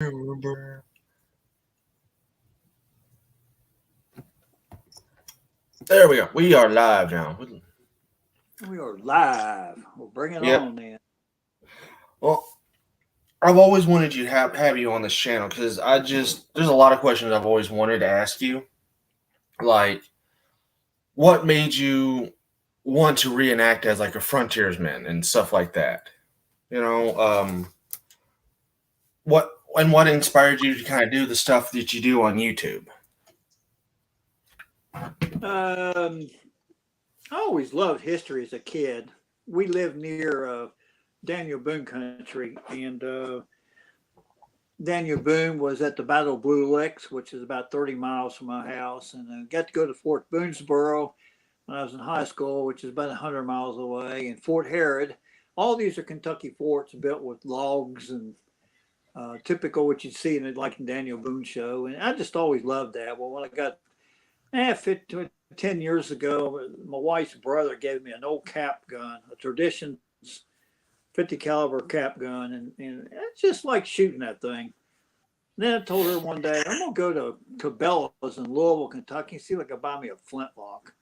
There we go. We are live now. We are live. We'll bring it Yep. on then. Well, I've always wanted you to have you on this channel because there's a lot of questions I've always wanted to ask you. Like, what made you want to reenact as like a frontiersman and stuff like that? You know, what inspired you to kind of do the stuff that you do on YouTube? I always loved history as a kid. We lived near Daniel Boone country, and Daniel Boone was at the Battle of Blue Licks, which is about 30 miles from my house, and I got to go to Fort Boonesboro when I was in high school, which is about 100 miles away, and Fort Herod. All these are Kentucky forts built with logs and typical what you'd see in like in Daniel Boone show, and I just always loved that. Well, when I got 10 years ago, my wife's brother gave me an old cap gun, a Traditions 50 caliber cap gun, and it's just like shooting that thing. And then I told her one day, I'm gonna go to Cabela's in Louisville, Kentucky, and see if I can buy me a flintlock.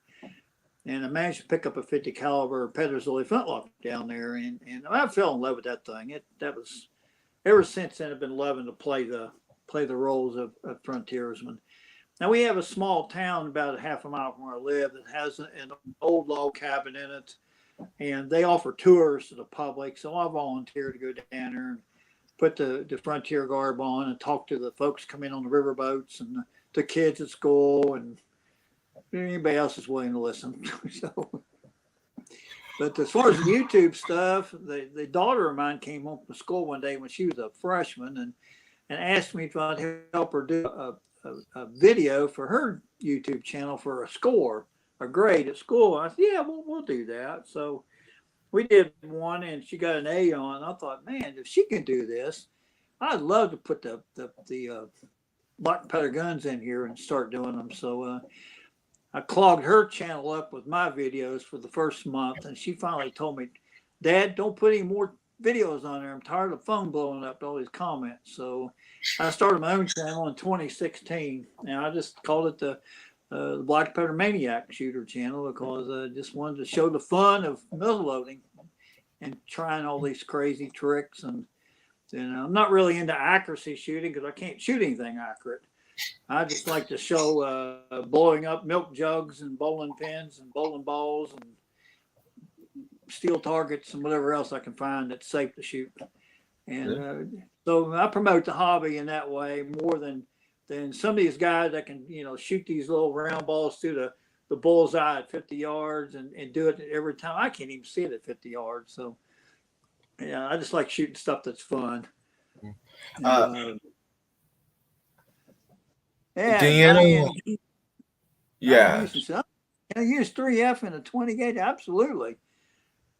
And I managed to pick up a 50 caliber Pedersen flintlock down there, and I fell in love with that thing. That was ever since then I've been loving to play the roles of frontiersman. Now we have a small town about a half a mile from where I live that has an old log cabin in it, and they offer tours to the public. So I volunteered to go down there and put the frontier garb on and talk to the folks coming in on the river boats and the kids at school and anybody else is willing to listen. So, but as far as the YouTube stuff, the daughter of mine came home from school one day when she was a freshman and asked me if I'd help her do a video for her YouTube channel for a grade at school. I said, yeah, we'll do that. So we did one and she got an A on. I thought, man, if she can do this, I'd love to put the black powder guns in here and start doing them. So I clogged her channel up with my videos for the first month, and she finally told me, Dad, don't put any more videos on there. I'm tired of the phone blowing up all these comments. So I started my own channel in 2016, and I just called it the Black Powder Maniac Shooter channel because I just wanted to show the fun of muzzle loading and trying all these crazy tricks. And I'm not really into accuracy shooting because I can't shoot anything accurate. I just like to show blowing up milk jugs and bowling pins and bowling balls and steel targets and whatever else I can find that's safe to shoot. And so I promote the hobby in that way more than some of these guys that can, shoot these little round balls through the bullseye at 50 yards and do it every time. I can't even see it at 50 yards. So, yeah, I just like shooting stuff that's fun. Deanna, yeah. Can I use 3F in a 20 gauge? Absolutely.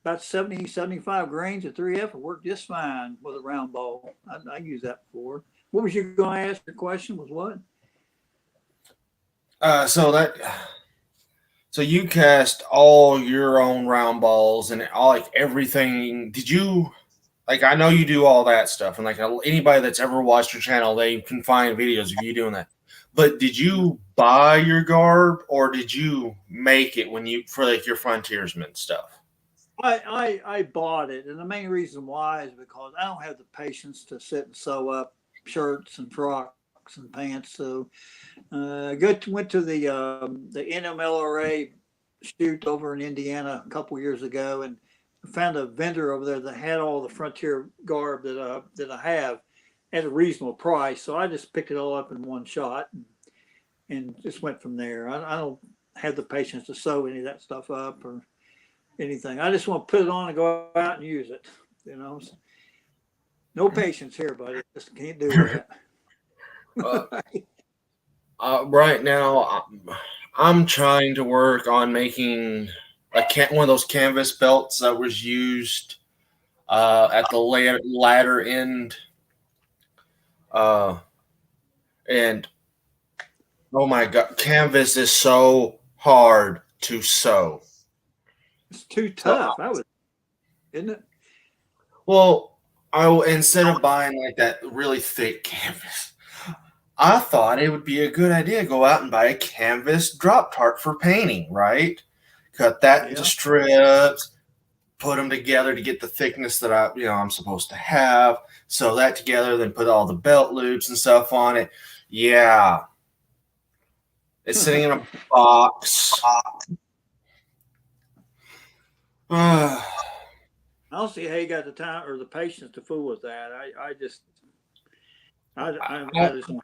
About 70, 75 grains of 3F will work just fine with a round ball. I used that before. What was you going to ask? Your question was what? So you cast all your own round balls and all like everything. Did you like? I know you do all that stuff, and like anybody that's ever watched your channel, they can find videos of you doing that. But did you buy your garb, or did you make it for like your frontiersman stuff? I bought it, and the main reason why is because I don't have the patience to sit and sew up shirts and frocks and pants. So went to the NMLRA shoot over in Indiana a couple years ago, and found a vendor over there that had all the frontier garb that I have at a reasonable price. So I just picked it all up in one shot and just went from there. I don't have the patience to sew any of that stuff up or anything. I just want to put it on and go out and use it. No patience here, buddy. Just can't do that. Right now, I'm trying to work on making one of those canvas belts that was used at the ladder end. And oh my God, canvas is so hard to sew. It's too tough. Isn't it? Well, instead of buying like that really thick canvas, I thought it would be a good idea to go out and buy a canvas drop tart for painting, right? Cut that into Yeah. strips, put them together to get the thickness that I'm supposed to have. Sew that together, then put all the belt loops and stuff on it. Yeah, it's sitting in a box. I don't see how you got the time or the patience to fool with that. I just don't.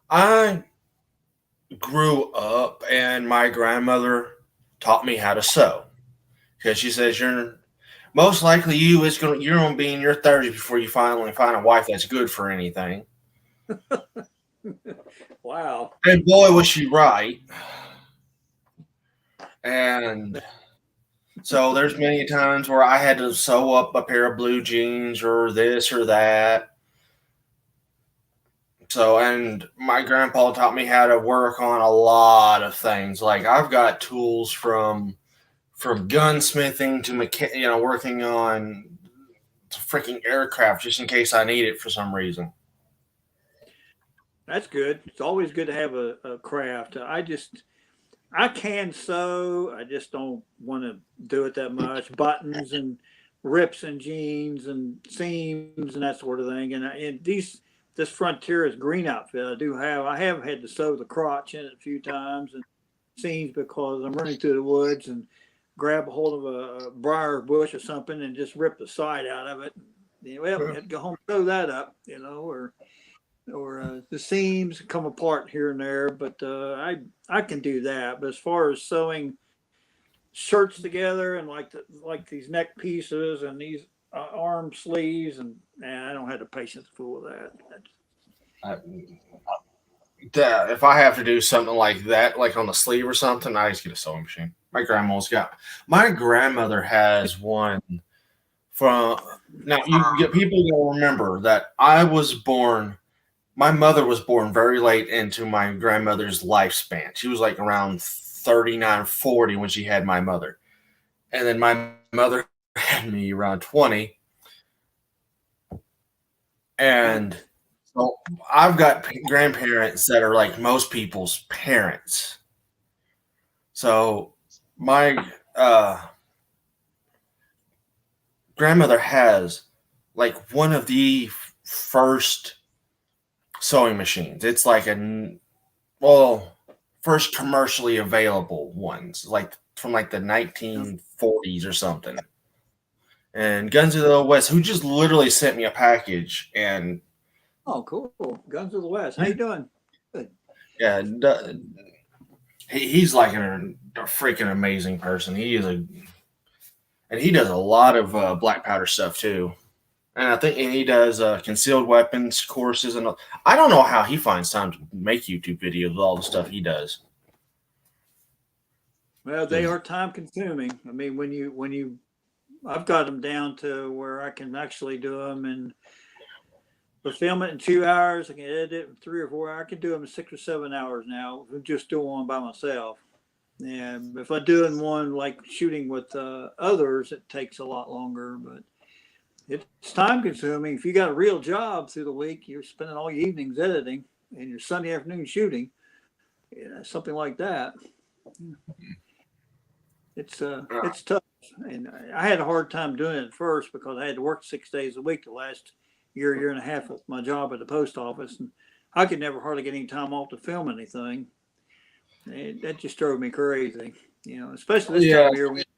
I grew up and my grandmother taught me how to sew because she says you're most likely you're gonna be in your 30s before you finally find a wife that's good for anything. Wow. And boy was she right. And so there's many times where I had to sew up a pair of blue jeans or this or that. So, and my grandpa taught me how to work on a lot of things. Like I've got tools from gunsmithing to working on freaking aircraft just in case I need it for some reason. That's good. It's always good to have a craft. I can sew. I just don't want to do it that much. Buttons and rips and jeans and seams and that sort of thing. And this Frontier's green outfit I have had to sew the crotch in it a few times and seams because I'm running through the woods and grab a hold of a briar bush or something and just rip the side out of it. Well, I had to go home and sew that up, or the seams come apart here and there, but I can do that. But as far as sewing shirts together and like these neck pieces and these arm sleeves, and I don't have the patience to fool with that. I, if I have to do something like that, like on the sleeve or something, I just get a sewing machine. My grandmother has one from now. You get people will remember that I was born. My mother was born very late into my grandmother's lifespan. She was like around 39, 40 when she had my mother. And then my mother had me around 20. And so I've got grandparents that are like most people's parents. So my grandmother has like one of the first sewing machines. It's like first commercially available ones, like from like the 1940s or something. And Guns of the West, who just literally sent me a package, and Oh, cool. Guns of the West. How you doing? Good. yeah, he's like a freaking amazing person. And he does a lot of black powder stuff too. And he does concealed weapons courses, and I don't know how he finds time to make YouTube videos with all the stuff he does. Well, they are time consuming. I mean, I've got them down to where I can actually do them and we'll film it in 2 hours. I can edit it in 3 or 4 hours. I can do them in 6 or 7 hours now. Just do one by myself. And if I'm doing one like shooting with others, it takes a lot longer. But it's time consuming. If you got a real job through the week, you're spending all your evenings editing and your Sunday afternoon shooting, something like that. It's tough, and I had a hard time doing it at first because I had to work 6 days a week the last year and a half with my job at the post office, and I could never hardly get any time off to film anything. That just drove me crazy, especially this time Yeah. of year when it's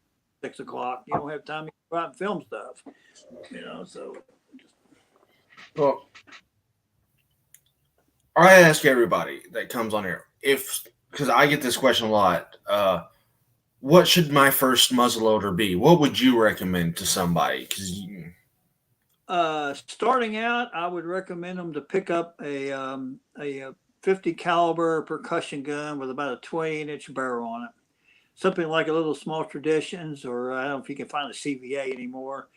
6 o'clock. You don't have time to go out and film stuff, So Well, I ask everybody that comes on here if because I get this question a lot. What should my first muzzleloader be? What would you recommend to somebody? starting out, I would recommend them to pick up a 50 caliber percussion gun with about a 20-inch barrel on it. Something like a little Small Traditions, or I don't know if you can find a CVA anymore,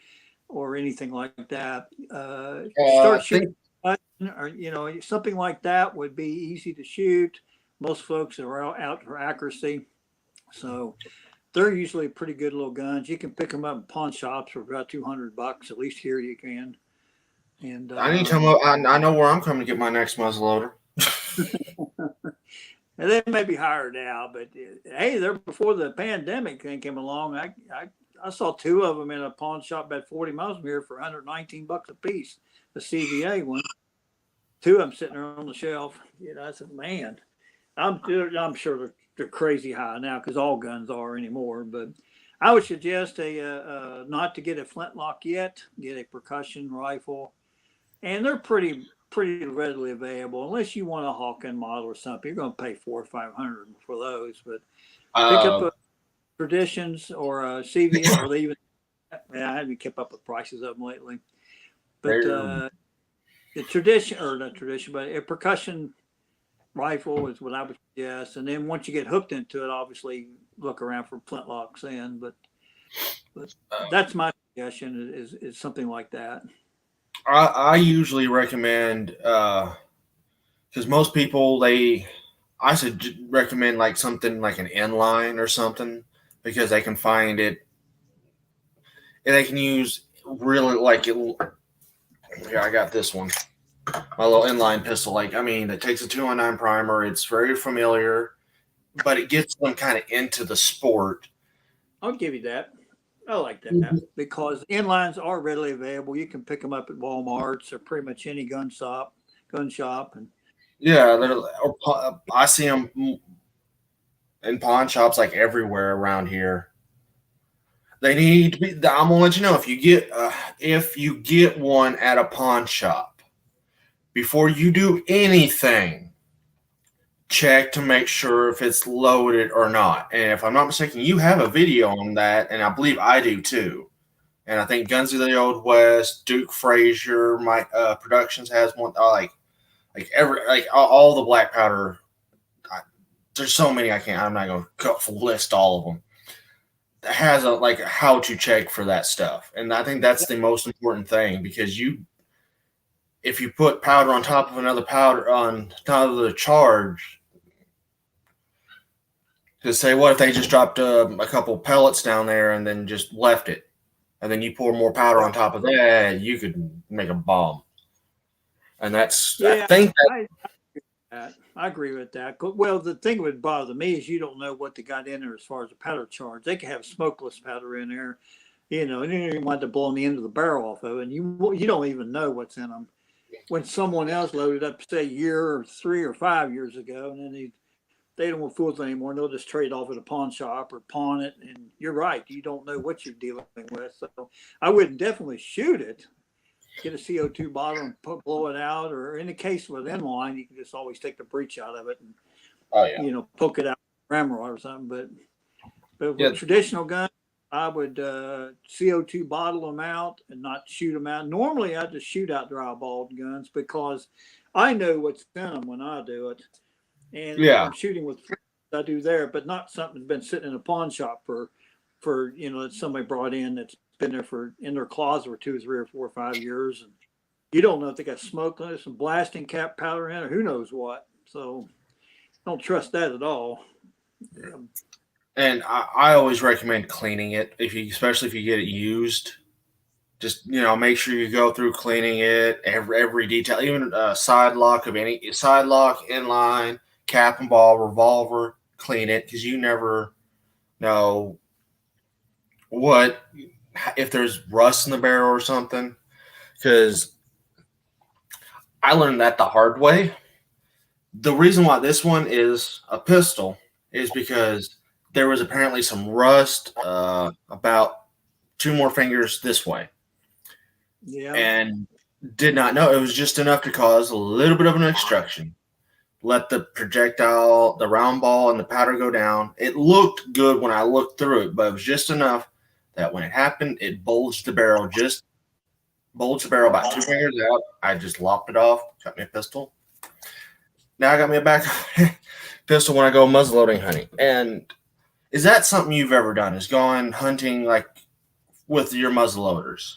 or anything like that. I Start think shooting, or something like that would be easy to shoot. Most folks are out for accuracy, so they're usually pretty good little guns. You can pick them up in pawn shops for about $200. At least here you can. And I need to come up. I know where I'm coming to get my next muzzleloader. and they may be higher now, but hey, they're before the pandemic thing came along. I saw two of them in a pawn shop about 40 miles from here for $119 a piece. The CVA one. Two of them sitting there on the shelf. I said, man, I'm sure they're crazy high now because all guns are anymore. But I would suggest not to get a flintlock yet. Get a percussion rifle, and they're pretty readily available. Unless you want a Hawken model or something, you're going to pay $400 or $500 for those. But pick up a Traditions or a CVA, or they even. I haven't kept up with prices of them lately, but the tradition or not tradition, but a percussion rifle is what I would suggest. And then once you get hooked into it, obviously look around for flintlocks in. But that's my suggestion is something like that. I usually recommend because most people I should recommend like something like an inline or something because they can find it and they can use really like it. Yeah, I got this one. My little inline pistol. Like, I mean, it takes a 209 primer. It's very familiar, but it gets them kind of into the sport. I'll give you that. I like that because inlines are readily available. You can pick them up at Walmart's or pretty much any gun shop, and yeah, I see them in pawn shops like everywhere around here. They need to be. I'm gonna let you know if you get one at a pawn shop before you do anything. Check to make sure if it's loaded or not. And if I'm not mistaken, you have a video on that, and I believe I do too. And I think Guns of the Old West, Duke Frazier, my Productions has one. All the black powder. There's so many I'm not going to list all of them. Has a how to check for that stuff, and I think that's the most important thing because if you put powder on top of another powder on top of the charge, to say what if they just dropped a couple pellets down there and then just left it, and then you pour more powder on top of that, you could make a bomb. And that's I think I agree with that. Well, the thing that would bother me is you don't know what they got in there as far as the powder charge. They could have smokeless powder in there, and you want to blow the end of the barrel off of it, and you don't even know what's in them. When someone else loaded up, say, a year or 3 or 5 years ago, and then they don't want fools anymore, and they'll just trade off at a pawn shop or pawn it. And you're right, you don't know what you're dealing with. So I would definitely shoot it. Get a CO2 bottle and blow it out, or in the case with inline, you can just always take the breech out of it and poke it out with a ramrod or something. But with traditional guns, I would CO2 bottle them out and not shoot them out. Normally, I just shoot out dry balled guns because I know what's in them when I do it. And if I'm shooting with I do there, but not something that's been sitting in a pawn shop for that somebody brought in that's been there in their closet for 2, 3, or 4, or 5 years, and you don't know if they got smokeless and blasting cap powder in, or who knows what. So don't trust that at all. And I always recommend cleaning it especially if you get it used. Just make sure you go through cleaning it every detail, even side lock, inline, cap and ball, revolver. Clean it because you never know if there's rust in the barrel or something. Because I learned that the hard way. The reason why this one is a pistol is because there was apparently some rust about 2 more fingers this way. Yeah. And did not know. It was just enough to cause a little bit of an obstruction. Let the projectile, the round ball, and the powder go down. It looked good when I looked through it, but it was just enough that when it happened, it bulged the barrel about 2 fingers out. I just lopped it off, got me a pistol. Now I got me a back pistol when I go muzzleloading hunting. And is that something you've ever done? Is going hunting like with your muzzleloaders?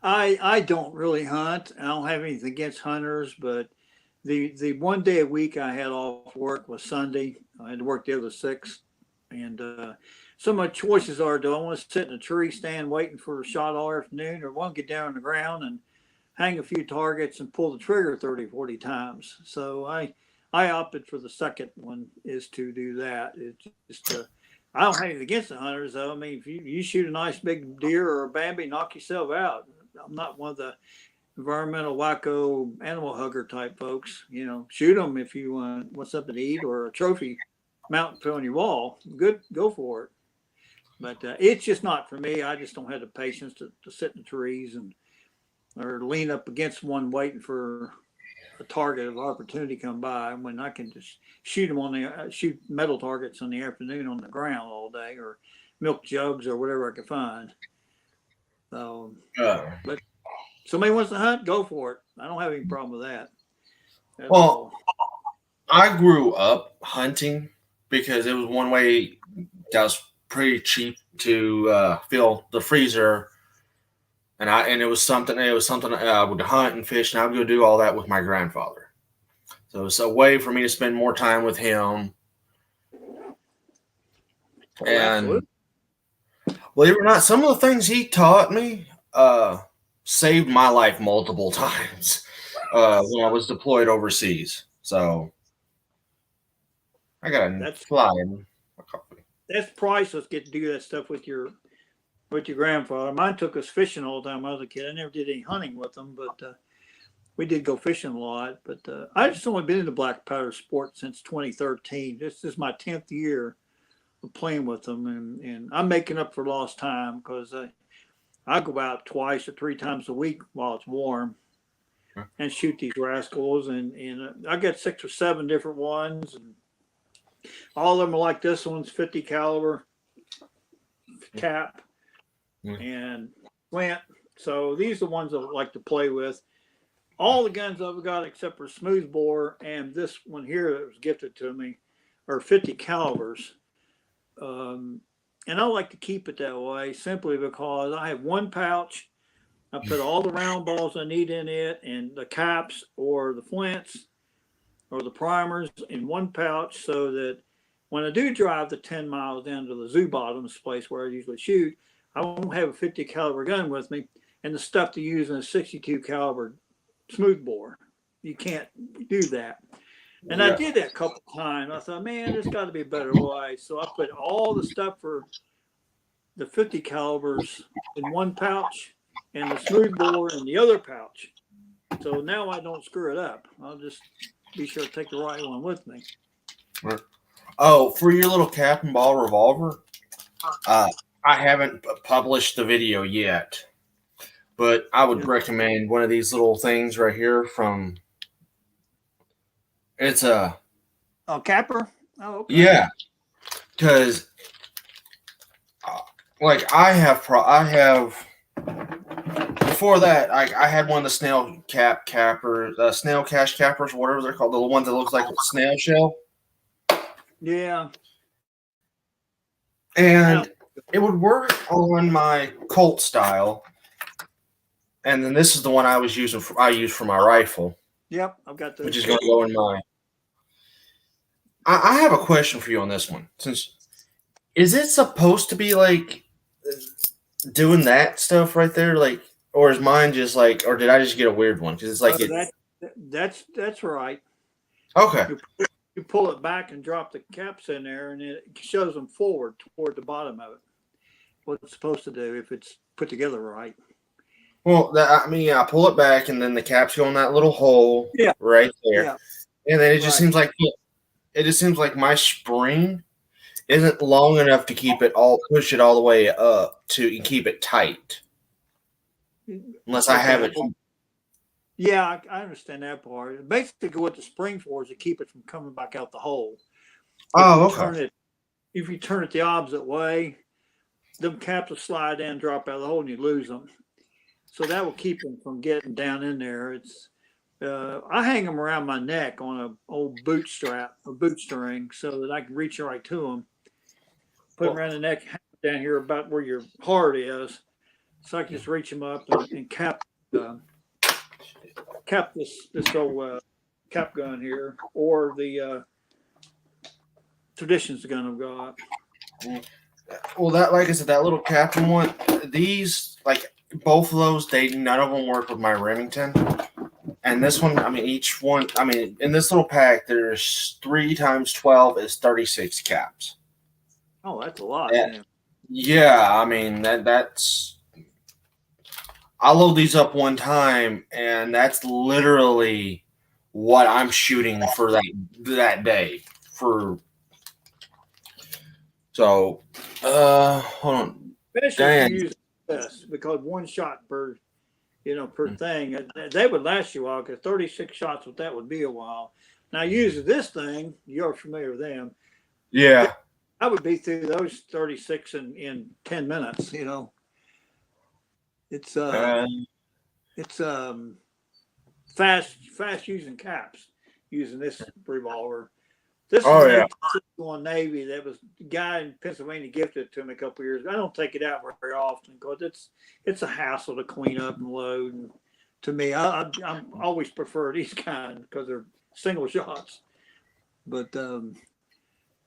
I don't really hunt. I don't have anything against hunters, but the one day a week I had off work was Sunday. I had to work the other 6. And some of my choices are: do I want to sit in a tree stand waiting for a shot all afternoon, or want to get down on the ground and hang a few targets and pull the trigger 30, 40 times? So I opted for the second one, is to do that. It's just I don't have anything against the hunters, though. I mean, if you shoot a nice big deer or a Bambi, knock yourself out. I'm not one of the environmental wacko animal hugger type folks. Shoot them if you want something to eat or a trophy mount and put on your wall. Good, go for it. But it's just not for me. I just don't have the patience to sit in the trees or lean up against one waiting for a target of opportunity come by when I can just shoot metal targets in the afternoon on the ground all day, or milk jugs or whatever I can find. But somebody wants to hunt, go for it. I don't have any problem with that. Well, I grew up hunting because it was one way that was pretty cheap to fill the freezer, and it was something I would hunt and fish, and I would go do all that with my grandfather. So it's a way for me to spend more time with him. And believe it or not, some of the things he taught me saved my life multiple times when I was deployed overseas. So I got a fly in my coffee. That's priceless. Get to do that stuff with your grandfather. Mine took us fishing all the time when I was a kid. I never did any hunting with them, but we did go fishing a lot. But I just only been in the black powder sport since 2013. This is my 10th year of playing with them, and I'm making up for lost time because I go out twice or three times a week while it's warm and shoot these rascals. And I got 6 or 7 different ones, and all of them are like this one's 50 caliber cap and flint. So these are the ones I like to play with. All the guns I've got except for smoothbore and this one here that was gifted to me are 50 calibers. And I like to keep it that way simply because I have one pouch. I put all the round balls I need in it, and the caps or the flints or the primers in one pouch, so that when I do drive the 10 miles down to the zoo bottoms place where I usually shoot, I won't have a 50 caliber gun with me and the stuff to use in a 62 caliber smoothbore. You can't do that. And I did that a couple of times. I thought, man, there's got to be a better way. So I put all the stuff for the 50 calibers in one pouch and the smoothbore in the other pouch. So now I don't screw it up. I'll just be sure to take the right one with me. Oh, for your little cap and ball revolver, I haven't published the video yet, but I would recommend one of these little things right here from. It's a capper. Oh, okay. Yeah, because like I have before that I had one of the snail capper, snail cash cappers, whatever they're called, the ones that looks like a snail shell. Yeah. And it would work on my Colt style. And then this is the one I use for my rifle. Yep, I've got those. Which is going to go in my. I have a question for you on this one. Is it supposed to be like doing that stuff right there, like, or is mine just like, or did I just get a weird one? Because it's like that's right. Okay. You pull it back and drop the caps in there, and it shows them forward toward the bottom of it. What it's supposed to do if it's put together right. Well, I pull it back, and then the caps go in that little hole right there, and then it just seems like my spring isn't long enough to push it all the way up to keep it tight, unless I have it. Yeah, I understand that part. Basically, what the spring for is to keep it from coming back out the hole. If you turn it the opposite way, the caps will slide down, drop out of the hole, and you lose them. So that will keep them from getting down in there. I hang them around my neck on an old boot string, so that I can reach right to them. Put them around the neck, down here about where your heart is, so I can just reach them up and cap this old cap gun here, or the Traditions gun I've got. Well, that like I said, that little Captain one. These like both of those, none of them work with my Remington. And this one, I mean, each one, I mean, in this little pack, there's 3 times 12 is 36 caps. Oh, that's a lot. Yeah, Yeah. yeah. I mean, that's. I load these up one time, and that's literally what I'm shooting for that day. So, hold on, Especially if you Dan. use this, because one shot per thing, they would last you a while, because 36 shots with that would be a while. Now, using this thing, you're familiar with them. Yeah. I would be through those 36 in 10 minutes. It's Uh, it's fast using caps using this revolver. This is oh an yeah. 1861 Navy that was the guy in Pennsylvania gifted it to me a couple of years ago. I don't take it out very often because it's a hassle to clean up and load. And to me, I'm always prefer these kind because they're single shots. But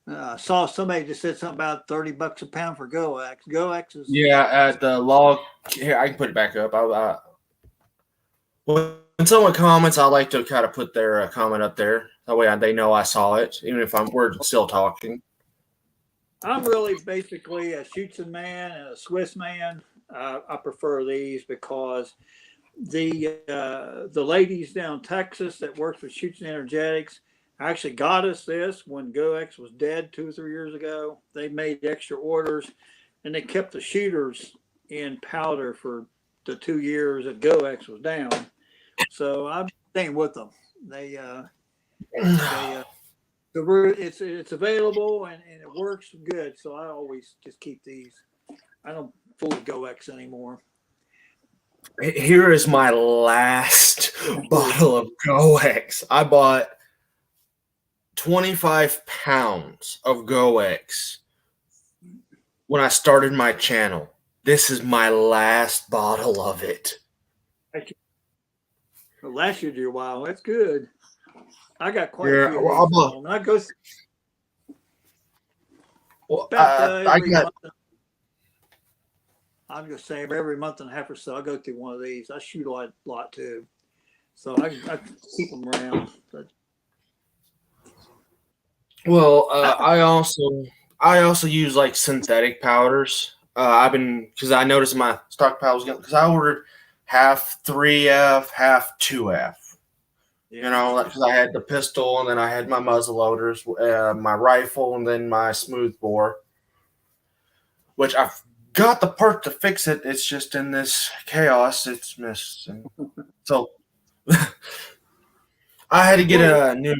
I saw somebody just said something about $30 a pound for Goax. Goax is Yeah, at the log. Here, I can put it back up. When someone comments, I like to kind of put their comment up there. That way they know I saw it, even if we're still talking. I'm really basically a Schutzen man and a Swiss man. I prefer these because the ladies down in Texas that works for Schutzen Energetics actually got us this when GoX was dead 2 or 3 years ago. They made extra orders, and they kept the shooters in powder for the 2 years that GoX was down. So I'm staying with them. It's available and it works good. So I always just keep these. I don't fool with GoX anymore. Here is my last bottle of GoX. I bought 25 pounds of GoX when I started my channel. This is my last bottle of it. Well, last year did a while. That's good. I got quite Here, a few of these. I go about I every got. month. I'm just saying, every month and a half or so, I go through one of these. I shoot a lot too, so I keep them around. But Well, I also use like synthetic powders. I've been because I noticed my stockpile was getting because I ordered half 3F, half 2F. yeah. You know, because I had the pistol and then I had my muzzle loaders, my rifle, and then my smooth bore, which I've got the part to fix it. It's just in this chaos. It's missing. So I had to get a new.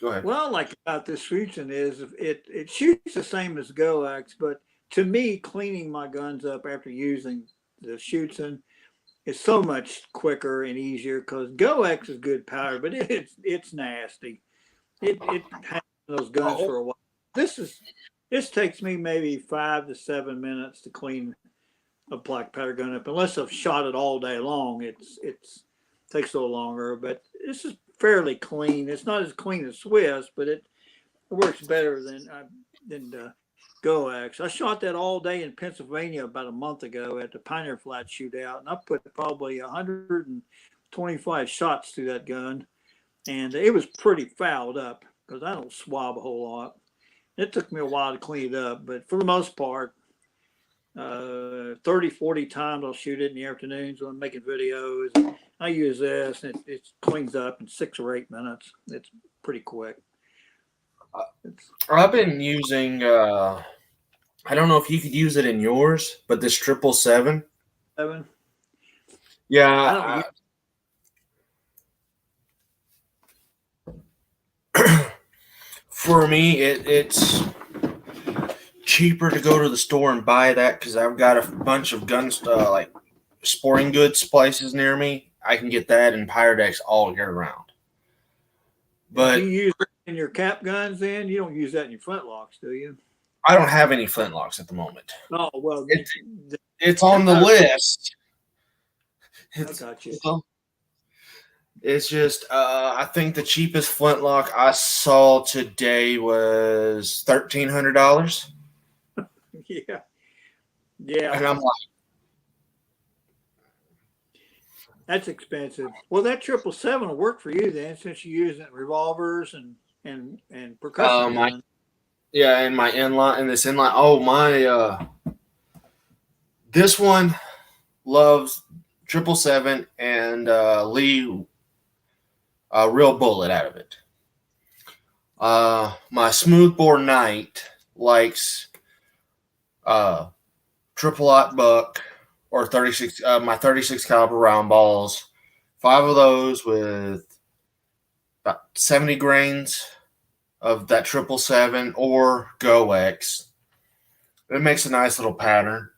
Go ahead. What I like about this shooting is it shoots the same as GoAx, but to me, cleaning my guns up after using the shooting is so much quicker and easier because GoAx is good powder, but it's nasty. It hangs those guns for a while. This takes me maybe 5 to 7 minutes to clean a black powder gun up, unless I've shot it all day long. It's takes a little longer, but this is fairly clean. It's not as clean as Swiss, but it works better than GoAx. I shot that all day in Pennsylvania about a month ago at the Pioneer Flat shootout, and I put probably 125 shots through that gun, and it was pretty fouled up because I don't swab a whole lot. It took me a while to clean it up, but for the most part, 30, 40 times I'll shoot it in the afternoons when I'm making videos. I use this, and it cleans up in 6 or 8 minutes. It's pretty quick. I've been using. I don't know if you could use it in yours, but this 777. 7. Yeah. For me, it's cheaper to go to the store and buy that because I've got a bunch of guns, like sporting goods places near me. I can get that in Pyrodex all year round. But do you use it in your cap guns? Then you don't use that in your flintlocks, do you? I don't have any flintlocks at the moment. Oh well, it's on the list. I got you. It's just I think the cheapest flintlock I saw today was $1,300, Yeah, yeah, and I'm like, that's expensive. Well, that 777 will work for you then, since you're using revolvers and percussion my guns. yeah, and my inline and this inline. Oh my, this one loves 777 and Lee real bullet out of it. My smoothbore knight likes uh triple aught buck or 36 my 36 caliber round balls. Five of those with about 70 grains of that 777 or Go X. It makes a nice little pattern.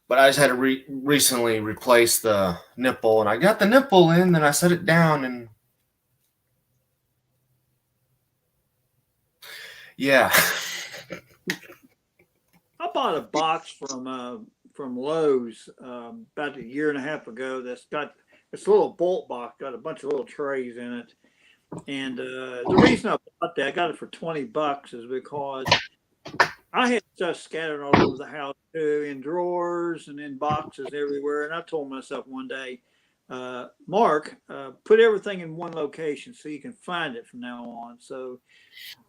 But I just had to recently replace the nipple, and I got the nipple in, then I set it down, and yeah. I bought a box from Lowe's about a year and a half ago. That's got this little bolt box, got a bunch of little trays in it. And the reason I bought that, I got it for $20, is because I had stuff scattered all over the house too, in drawers and in boxes everywhere. And I told myself one day, Mark, put everything in one location so you can find it from now on. So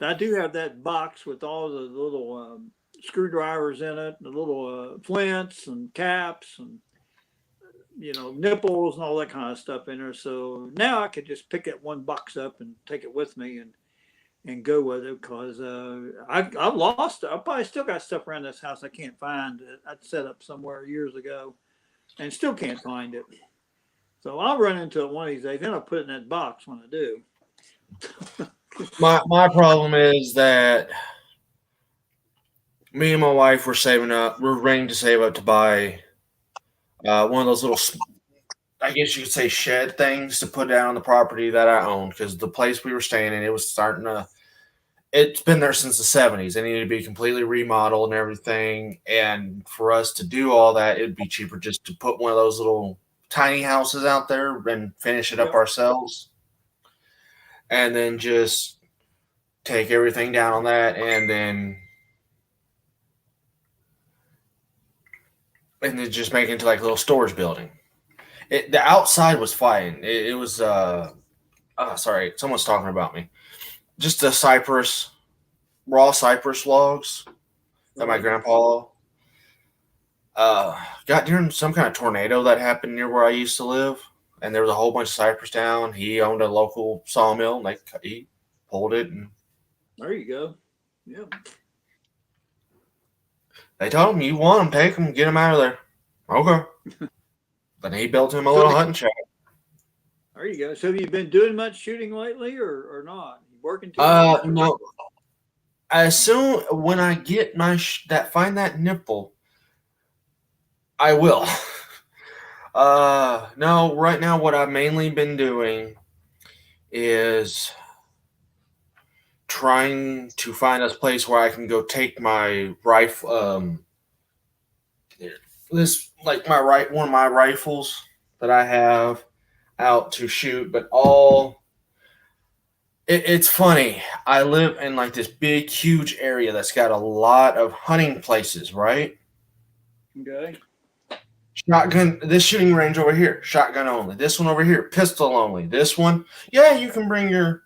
I do have that box with all the little screwdrivers in it, the little flints and caps and nipples and all that kind of stuff in there. So now I could just pick that one box up and take it with me and go with it, because I lost it. I probably still got stuff around this house I can't find. I'd set up somewhere years ago and still can't find it. So I'll run into it one of these days. Then I'll put it in that box when I do. My problem is that me and my wife were saving up. We're ready to save up to buy one of those little, I guess you could say, shed things to put down on the property that I own, because the place we were staying in, it was starting to. It's been there since the 70s. It needed to be completely remodeled and everything. And for us to do all that, it'd be cheaper just to put one of those little tiny houses out there and finish it up Yep. ourselves, and then just take everything down on that, and then just make it into like a little storage building. The outside was fine. It was oh, sorry, someone's talking about me. Just the raw cypress logs that my Right. grandpa got during some kind of tornado that happened near where I used to live, and there was a whole bunch of cypress down. He owned a local sawmill, and he pulled it, and There you go. Yep. they told him, "You want them, take them, get them out of there." Okay. Then he built him a So little hunting shack. there you go. So have you been doing much shooting lately, or not? You working too much? Or? No. As soon when I get find that nipple, I will. No. Right now, what I've mainly been doing is trying to find a place where I can go take my rifle. This like one of my rifles that I have out to shoot, but it's funny. I live in like this big, huge area that's got a lot of hunting places, right? Okay. Shotgun. This shooting range over here, shotgun only. This one over here, pistol only. This one, yeah, you can bring your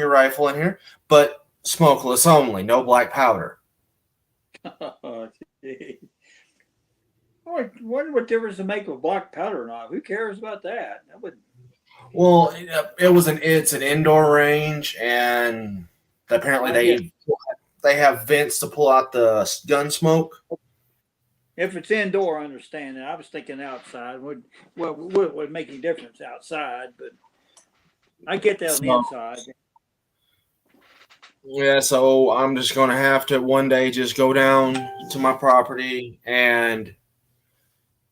rifle in here, but smokeless only, no black powder. Oh, gee. I wonder what difference it make with black powder or not. Who cares about that? That would. Well, it's an indoor range, and apparently I guess they have vents to pull out the gun smoke. if it's indoor, I understand that. I was thinking outside. What would make any difference outside? But I get that on the So inside. yeah, so I'm just gonna have to one day just go down to my property and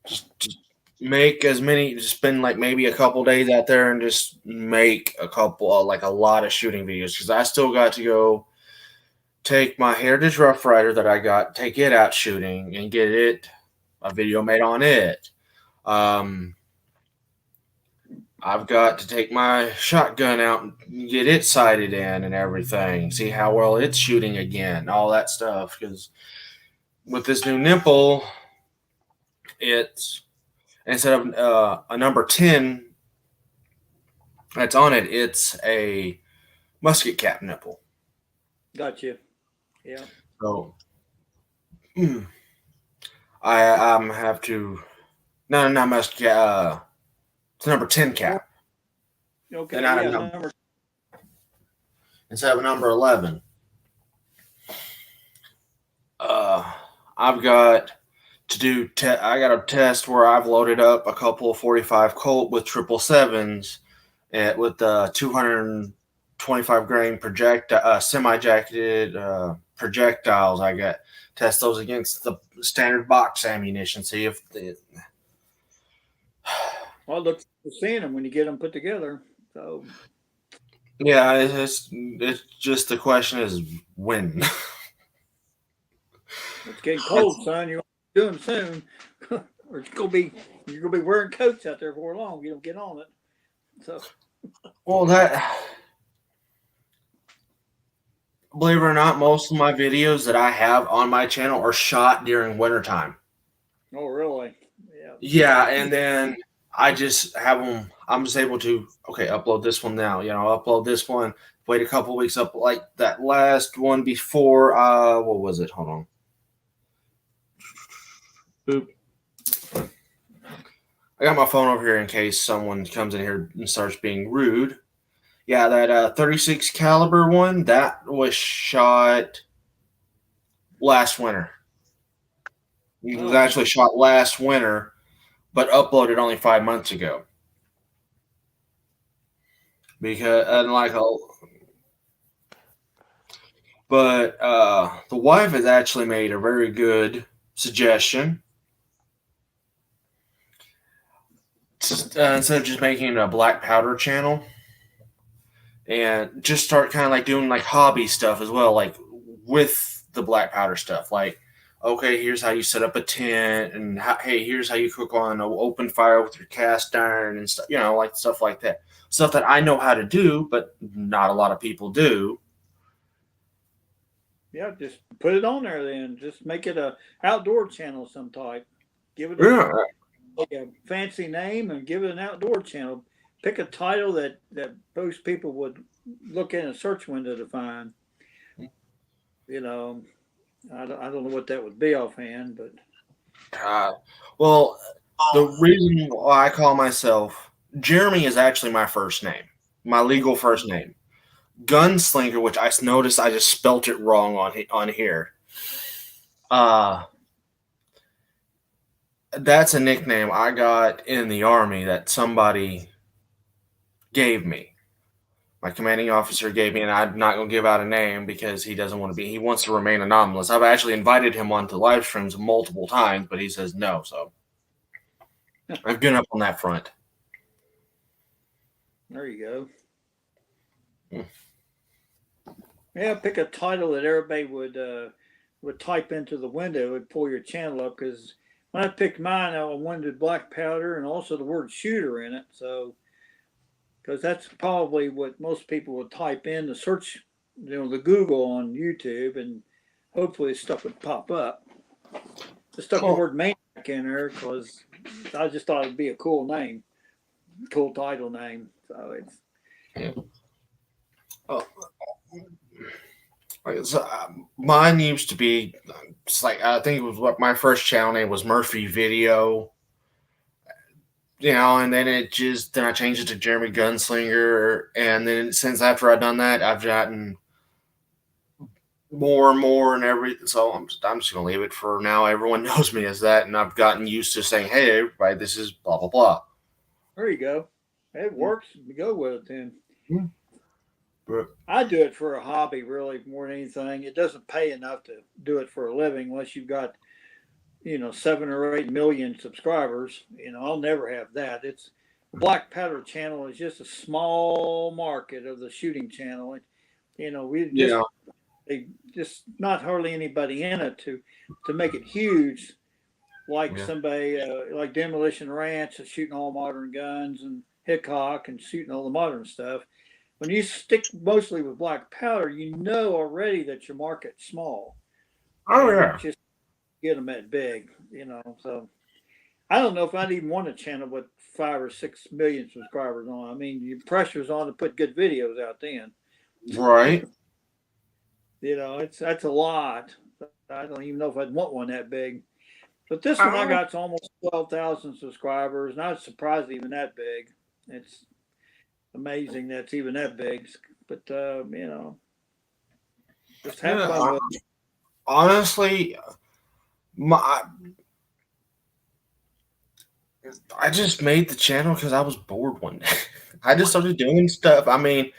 just make as many, just spend like maybe a couple days out there and just make a couple, like a lot of shooting videos, because I still got to go take my Heritage Rough Rider that I got, take it out shooting and get a video made on it. Um, I've got to take my shotgun out and get it sighted in and everything. See how well it's shooting again, all that stuff. Because with this new nipple, it's instead of a number 10 that's on it, it's a musket cap nipple. Gotcha. Yeah. So I have to no, not musket cap. It's a number 10 cap, and Okay. not a Yeah. number Number. instead of a number 11. Uh, I've got to do. I got a test where I've loaded up a couple of 45 Colt with 777s with 225 grain semi-jacketed projectiles. I got test those against the standard box ammunition. See if the Well, I look forward to seeing them when you get them put together. So yeah, it's just the question is when. it's getting cold, son. You're doing soon, or it's gonna be you're gonna be wearing coats out there for long. You don't get on it. So Well, that believe it or not, most of my videos that I have on my channel are shot during wintertime. oh really? Yeah. Yeah, and then I just have them. I'm just able to upload this one now. Upload this one. Wait a couple weeks up, like that last one before. What was it? Hold on. Boop. I got my phone over here in case someone comes in here and starts being rude. Yeah, that 36 caliber one that was shot last winter. It was Oh, actually shot last winter, but uploaded only 5 months ago. Because but the wife has actually made a very good suggestion. Instead of just making a black powder channel, and just start kind of like doing like hobby stuff as well, like with the black powder stuff. Like, okay, here's how you set up a tent, and hey, here's how you cook on an open fire with your cast iron and stuff. Like stuff like that. Stuff that I know how to do, but not a lot of people do. yeah. Just put it on there then. Just make it a outdoor channel some type. Give it Yeah, a fancy name and give it an outdoor channel. Pick a title that most people would look in a search window to find. You know, I don't know what that would be offhand, but well, the reason why I call myself Jeremy is actually my first name, my legal first name. Gunslinger, which I noticed I just spelt it wrong on here. Uh that's a nickname I got in the army that somebody gave me. My commanding officer gave me, and I'm not going to give out a name because he doesn't want to be. He wants to remain anonymous. I've actually invited him onto live streams multiple times, but he says no. So I've given up on that front. there you go. Hmm. Yeah, pick a title that everybody would type into the window. It would pull your channel up because when I picked mine, I wanted black powder and also the word shooter in it. So because that's probably what most people would type in the search, the Google on YouTube, and hopefully stuff would pop up. I stuck the Well, word maniac in there because I just thought it'd be a cool name, cool title name. So it's yeah. Oh, mine used to be. It's like I think it was what my first channel name was Murphy Video. And then I changed it to Jeremy Gunslinger, and then since after I've done that, I've gotten more and more and everything. So I'm just gonna leave it for now. Everyone knows me as that, and I've gotten used to saying, "Hey, everybody, this is blah blah blah." there you go. It works. You go with it then. Hmm. But I do it for a hobby, really, more than anything. It doesn't pay enough to do it for a living unless you've got 7 or 8 million subscribers. I'll never have that. It's Black Powder Channel is just a small market of the shooting channel. We yeah, just not hardly anybody in it to make it huge. Like yeah, somebody like Demolition Ranch is shooting all modern guns, and Hickok and shooting all the modern stuff. When you stick mostly with black powder, you know already that your market's small, Oh and yeah. it's just get them that big, you know. So I don't know if I'd even want a channel with 5 or 6 million subscribers on. I mean, your pressure's on to put good videos out then. Right. You know, that's a lot. I don't even know if I'd want one that big. But this one I I, got to almost 12,000 subscribers, and I was surprised even that big. It's amazing that's even that big. But you know, just have yeah, fun with honestly, my I just made the channel because I was bored one day. I just started doing stuff. I mean,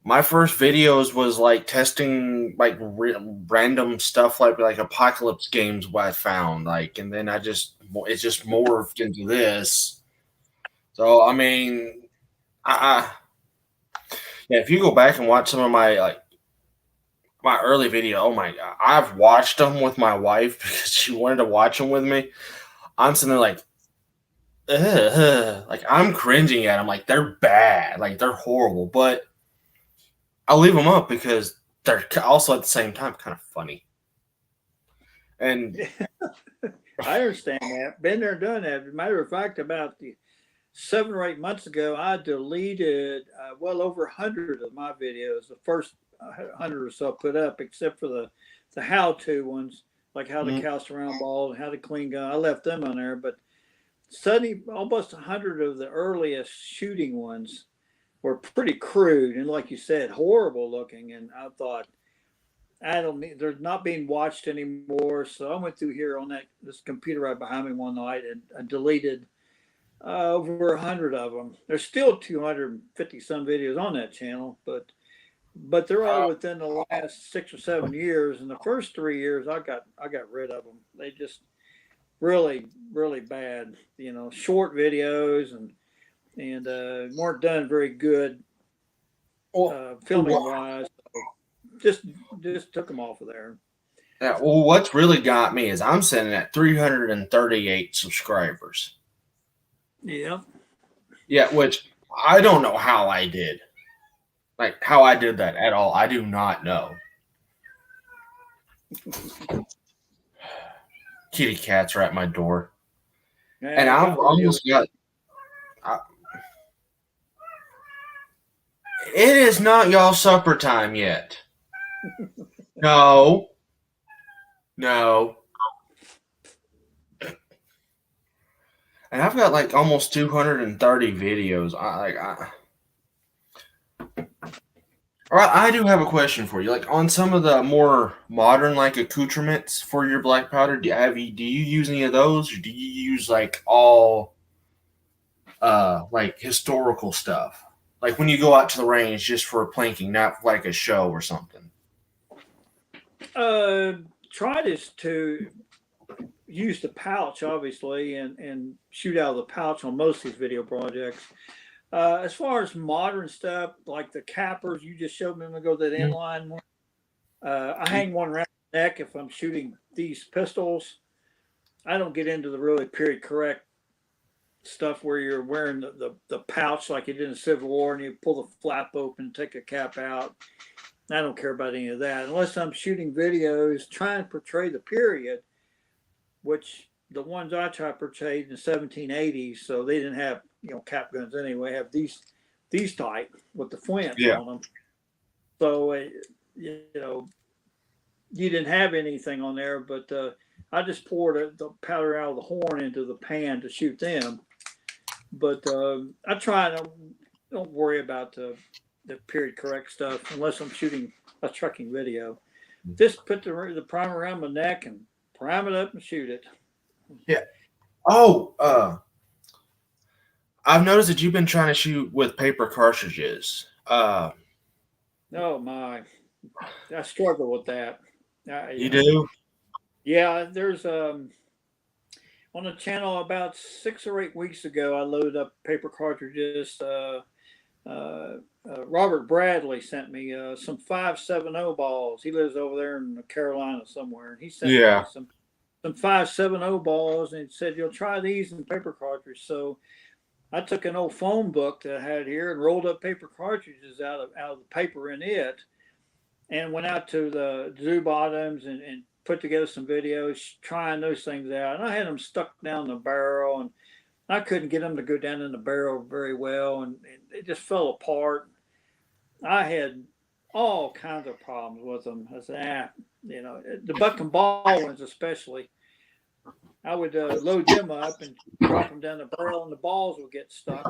my first videos was like testing like random stuff like apocalypse games what I found like, and then it just morphed into this. So I mean, I yeah, if you go back and watch some of my like my early video, oh my god, I've watched them with my wife because she wanted to watch them with me. I'm sitting there like, ugh, like I'm cringing at them, like they're bad, like they're horrible, but I'll leave them up because they're also at the same time kind of funny. And it. I understand that. Been there, done that. Matter of fact, about 7 or 8 months ago, I deleted well over 100 of my videos. The first 100 or so I put up, except for the how-to ones, like how to mm, cast around ball and how to clean gun. I left them on there, but suddenly almost 100 of the earliest shooting ones were pretty crude and, like you said, horrible looking. And I thought, I don't need, they're not being watched anymore. So I went through here on this computer right behind me one night and I deleted over 100 of them. There's still 250 some videos on that channel, but they're all uh, within the last 6 or 7 years. And the first 3 years, I got rid of them. They just really bad. You know, short videos and weren't done very good well, filming wise. Just just took them off of there. yeah, well, what's really got me is I'm sitting at 338 subscribers. Yeah. Yeah, which I don't know how I did. Like how I did that at all. I do not know. Kitty cats are at my door. And Yeah, a I've couple of you. almost got. I, it is not y'all supper time yet. No, no. And I've got like almost 230 videos. All right, I do have a question for you. Like on some of the more modern like accoutrements for your black powder, do you use any of those, or do you use like all like historical stuff? Like when you go out to the range just for planking, not like a show or something. Uh, Tried is to use the pouch obviously and shoot out of the pouch on most of these video projects. As far as modern stuff like the cappers, you just showed me them to go that inline one. I hang one around the neck if I'm shooting these pistols. I don't get into the really period correct stuff where you're wearing the pouch like you did in the Civil War and you pull the flap open, take a cap out. I don't care about any of that unless I'm shooting videos trying to portray the period, which the ones I try to portray in the 1780s, so they didn't have cap guns anyway. Have these type with the flints Yeah. on them. So you know you didn't have anything on there, but I just poured the powder out of the horn into the pan to shoot them. But I try to don't worry about the period correct stuff unless I'm shooting a trucking video. Just put the primer around my neck and prime it up and shoot it. Yeah. Oh, I've noticed that you've been trying to shoot with paper cartridges. Oh my, I struggle with that. You do? Yeah, there's on the channel about 6 or 8 weeks ago. I loaded up paper cartridges. Robert Bradley sent me some 570 balls. He lives over there in Carolina somewhere, and he sent me Yeah. some 570 balls and said, "You'll try these in paper cartridge." So I took an old phone book that I had here and rolled up paper cartridges out of the paper in it, and went out to the zoo bottoms and put together some videos trying those things out. And I had them stuck down the barrel, and I couldn't get them to go down in the barrel very well, and it just fell apart. I had all kinds of problems with them. I said, the buck and ball ones especially. I would load them up and drop them down the barrel, and the balls would get stuck.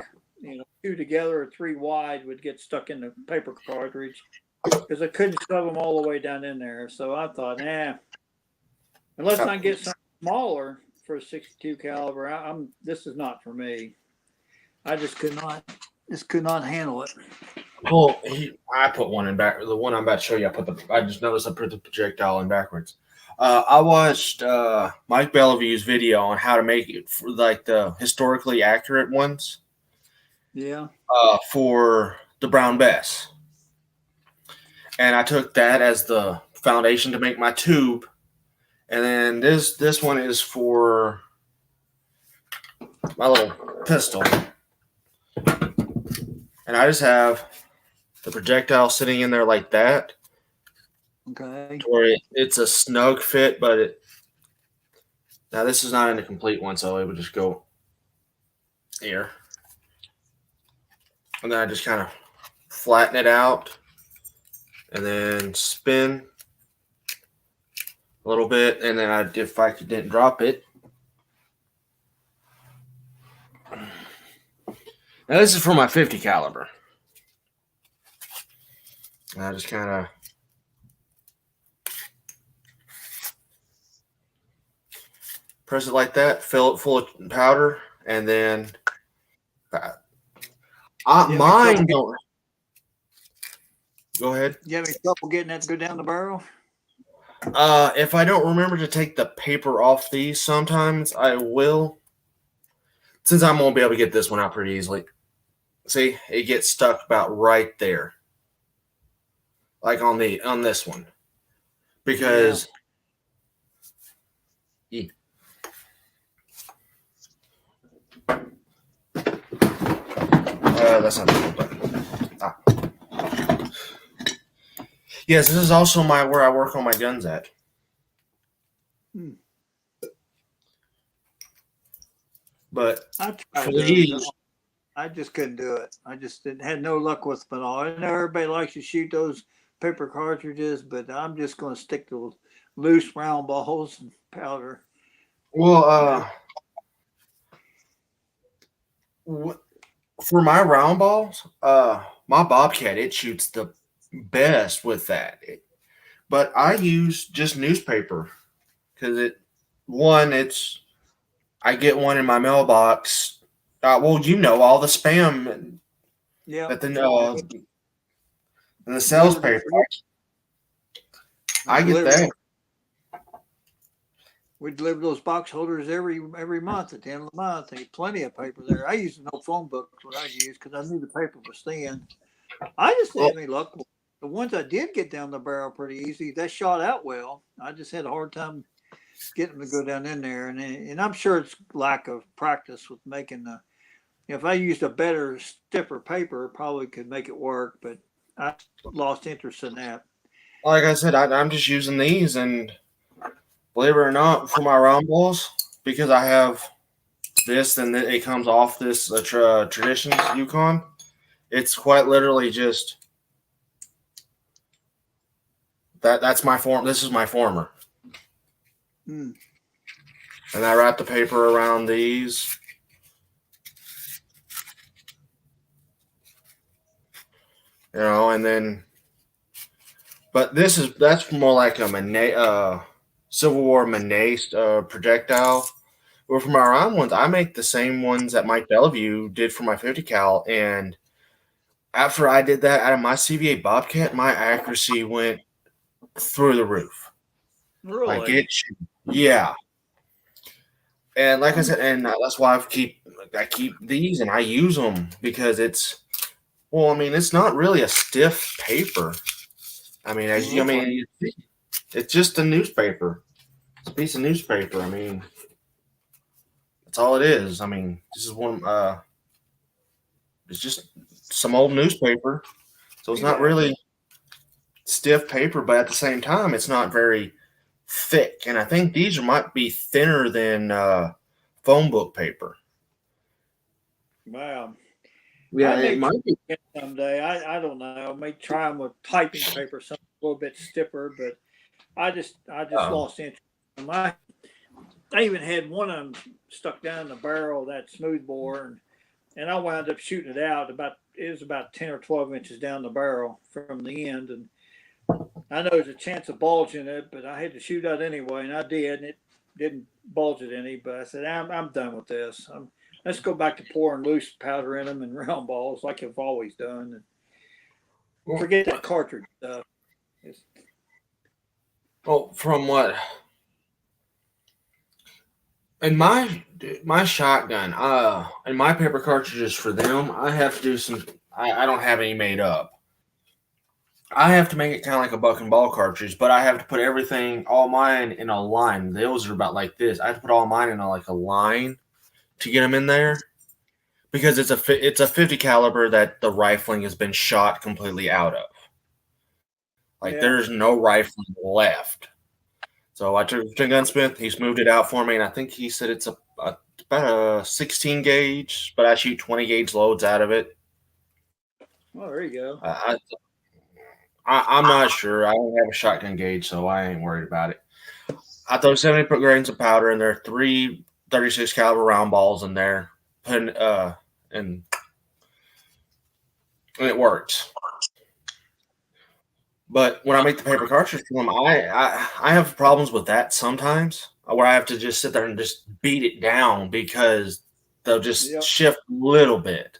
Two together or three wide would get stuck in the paper cartridge because I couldn't shove them all the way down in there. So I thought, unless I get something smaller for a 62 caliber, this is not for me. I just could not handle it. Well, I put one in back. The one I'm about to show you, I just noticed I put the projectile in backwards. I watched Mike Bellevue's video on how to make it for like the historically accurate ones. Yeah. For the Brown Bess, and I took that as the foundation to make my tube. And then this one is for my little pistol, and I just have the projectile sitting in there like that. Okay. Where it's a snug fit, but now this is not in a complete one, so it would just go here. And then I just kind of flatten it out and then spin a little bit. And then if I didn't drop it. Now this is for my 50 caliber. And I just kind of press it like that, fill it full of powder, and then mine don't. Go ahead. You have any trouble getting that to go down the barrel? If I don't remember to take the paper off these, sometimes I will. Since I'm gonna be able to get this one out pretty easily. See, it gets stuck about right there, like on this one, because. Yeah. That's not the button. Yes, this is also where I work on my guns at. But I tried those. I just couldn't do it. I just had no luck with them at all. I know everybody likes to shoot those paper cartridges, but I'm just going to stick to loose round balls and powder. Well, for my round balls, my Bobcat, it shoots the best with that. But I use just newspaper because I get one in my mailbox. Well, all the spam. Yeah. That the sales paper. I get that. We deliver those box holders every month at the end of the month. There's plenty of paper there. I used no phone books what I used because I knew the paper was thin. I just didn't have any luck. The ones I did get down the barrel pretty easy, that shot out well. I just had a hard time getting them to go down in there, and I'm sure it's lack of practice with making the. If I used a better, stiffer paper, probably could make it work, but I lost interest in that. Like I said, I'm just using these, and believe it or not, for my round balls, because I have this, and it comes off this Traditions Yukon. It's quite literally just that's my form. This is my former, and I wrap the paper around these. And then, but that's more like a Civil War Manet projectile. Or for my round ones, I make the same ones that Mike Bellevue did for my 50 cal. And after I did that out of my CVA Bobcat, my accuracy went through the roof. Really? Yeah. And like I said, and that's why I keep these and I use them because it's not really a stiff paper. It's just a newspaper. It's a piece of newspaper. That's all it is. This is one. It's just some old newspaper. So it's not Exactly. really stiff paper, but at the same time, it's not very thick. And I think these might be thinner than phone book paper. Wow. I Yeah, it may try might be. it someday. I don't know. I may try them with typing paper, something a little bit stiffer, but I just Uh, lost interest. I even had one of them stuck down in the barrel of that smoothbore, and I wound up shooting it out about it was about 10 or 12 inches down the barrel from the end, and I know there's a chance of bulging it, but I had to shoot out anyway, and I did, and it didn't bulge it any. But I said, I'm done with this. Let's go back to pouring loose powder in them and round balls like I've always done, and well, forget that cartridge stuff. It's, from what in my shotgun, and my paper cartridges for them, I have to do some. I don't have any made up. I have to make it kind of like a buck and ball cartridge, but I have to put everything, all mine, in a line. Those are about like this. I have to put all mine in like a line to get them in there because it's a 50 caliber that the rifling has been shot completely out of. Like yeah. there's no rifling left. So I took it to gunsmith. He's moved it out for me, and I think he said it's about a 16 gauge, but I shoot 20 gauge loads out of it. Well, there you go. I'm not sure. I don't have a shotgun gauge, so I ain't worried about it. I throw 70 grains of powder in there, three 36 caliber round balls in there, putting and it works. But when I make the paper cartridge for them, I have problems with that sometimes, where I have to just sit there and just beat it down because they'll just Yep. shift a little bit.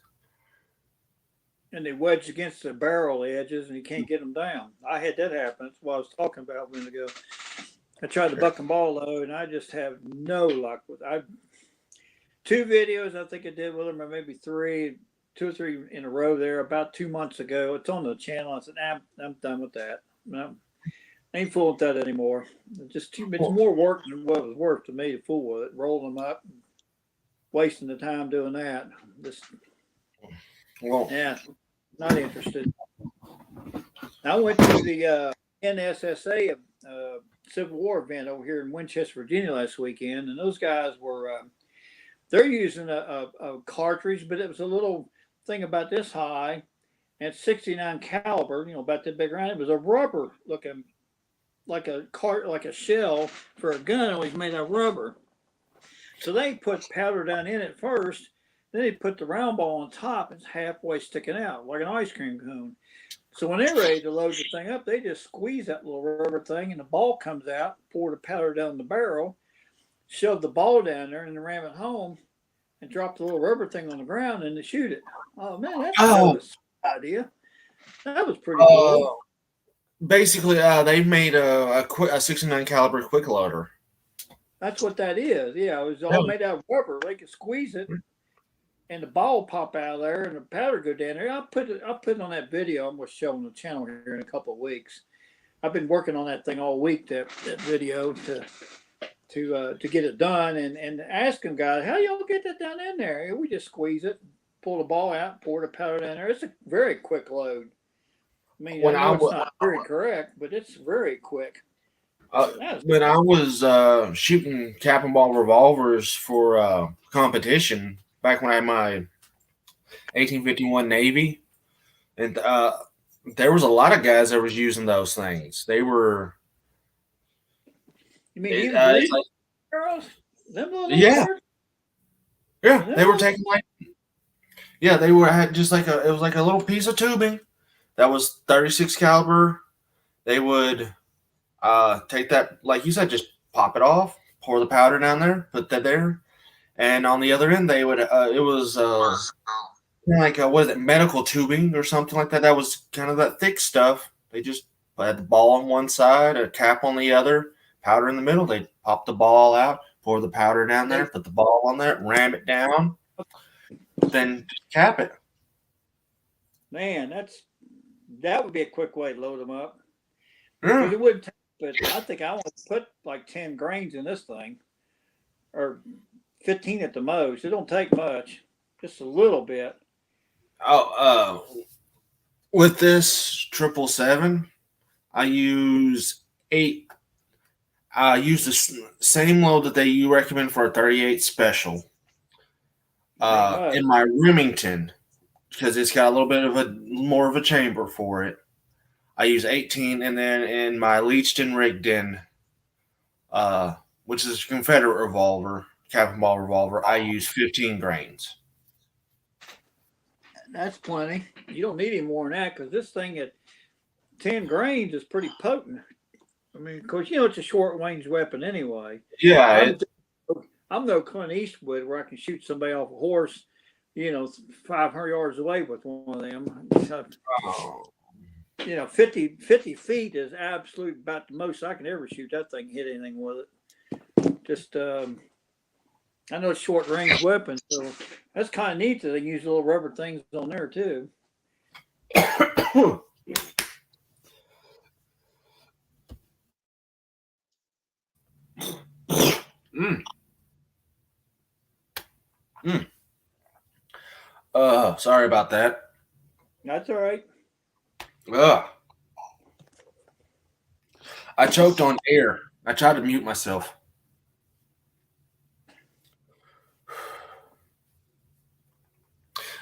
And they wedge against the barrel edges, and you can't get them down. I had that happen. That's what I was talking about a minute ago. I tried the buck and ball load, and I just have no luck with. I two videos I think I did with them, or maybe three, 2 or 3 in a row there about 2 months ago. It's on the channel. I said, I'm done with that. I ain't fooling with that anymore. It's Well, more work than what it was worth to me to fool with it, rolling them up, wasting the time doing that. Just well, yeah, not interested. I went to the NSSA Civil War event over here in Winchester, Virginia last weekend, and those guys were they're using a cartridge, but it was a little thing about this high and 69 caliber, about that big round. It was a rubber looking like a shell for a gun, always made out of rubber. So they put powder down in it first, then they put the round ball on top. It's halfway sticking out like an ice cream cone. So when they're ready to load the thing up, they just squeeze that little rubber thing, and the ball comes out. Pour the powder down the barrel, shove the ball down there, and then ram it home, and drop the little rubber thing on the ground, and then shoot it. Oh man, that's kind of oh, a idea. That was pretty uh, cool. basically, they made a 69 caliber quick loader. That's what that is. Yeah, it was all Yeah. made out of rubber. They could squeeze it, and the ball pop out of there, and the powder go down there. I'll put it on that video. I'm going to show on the channel here in a couple of weeks. I've been working on that thing all week. That video to get it done, and ask them guys, how y'all get that down in there? We just squeeze it, pull the ball out, pour the powder down there. It's a very quick load. I mean, I When I know it's was not very correct, but it's very quick. uh, That's when I was shooting cap and ball revolvers for competition back when I had my 1851 Navy, and there was a lot of guys that was using those things. They were, you mean even it's bleeding like, girls? Them little yeah, cards? yeah, Them they were little, taking like, yeah, they were had just like it was like a little piece of tubing that was 36 caliber. They would take that, like you said, just pop it off, pour the powder down there, put that there, and on the other end they would it was like what is it, medical tubing or something like that. That was kind of that thick stuff. They just had the ball on one side, a cap on the other, powder in the middle. They pop the ball out, pour the powder down there, they, put the ball on there, ram it down, then just cap it. man, that would be a quick way to load them up because Yeah. it wouldn't take. But I think I want to put like 10 grains in this thing, or 15 at the most. It don't take much, just a little bit. Oh, with this 777, I use eight. I use the same load that they you recommend for a 38 special. Very much. In my Remington, because it's got a little bit of a more of a chamber for it. I use 18, and then in my Leechton Rigdon, uh, which is a Confederate revolver, cap ball revolver, I use 15 grains. That's plenty. You don't need any more than that because this thing at 10 grains is pretty potent. I mean, of course, it's a short range weapon anyway. Yeah, I'm I'm no Clint Eastwood where I can shoot somebody off a horse, 500 yards away with one of them. So, oh, 50 feet is absolute about the most I can ever shoot that thing, hit anything with it. Just, I know it's short range weapon, so that's kind of neat that they use little rubber things on there too. mm, mm. Sorry about that. That's all right. Ugh. I choked on air. I tried to mute myself.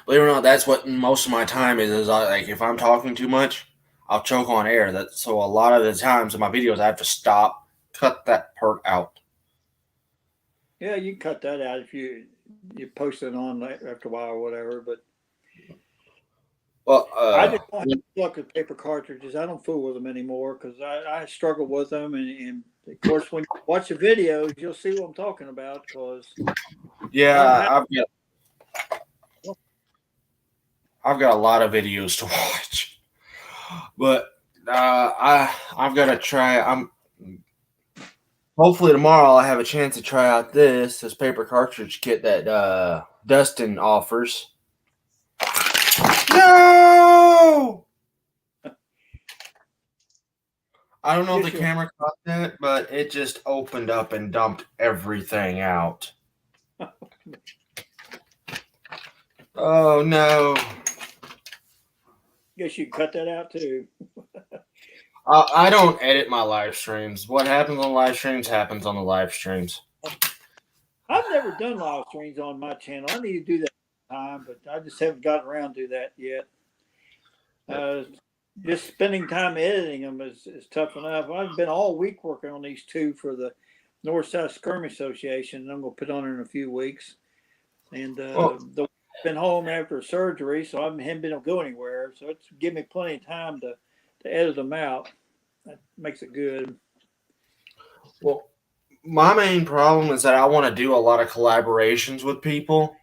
Believe it or not, that's what most of my time is. Is like if I'm talking too much, I'll choke on air. That so a lot of the times in my videos, I have to stop, cut that part out. Yeah, you can cut that out if you post it on after a while or whatever. But Well, I just don't have luck with paper cartridges. I don't fool with them anymore because I struggle with them. And of course, when you watch the videos, you'll see what I'm talking about because I don't yeah, have. I've got a lot of videos to watch, but I've got to try. I'm hopefully tomorrow I'll have a chance to try out this paper cartridge kit that Dustin offers. No, I don't know if Yes, the you. camera caught that, but it just opened up and dumped everything out. Oh no. Guess you can cut that out too. I don't edit my live streams. What happens on live streams happens on the live streams. I've never done live streams on my channel. I need to do that time, but I just haven't gotten around to that yet. Uh, just spending time editing them is tough enough. I've been all week working on these two for the North South Skirmish Association, and I'm going to put on in a few weeks. And Well, been home after surgery, so I haven't been able to go anywhere. So it's given me plenty of time to edit them out. That makes it good. well, my main problem is that I want to do a lot of collaborations with people,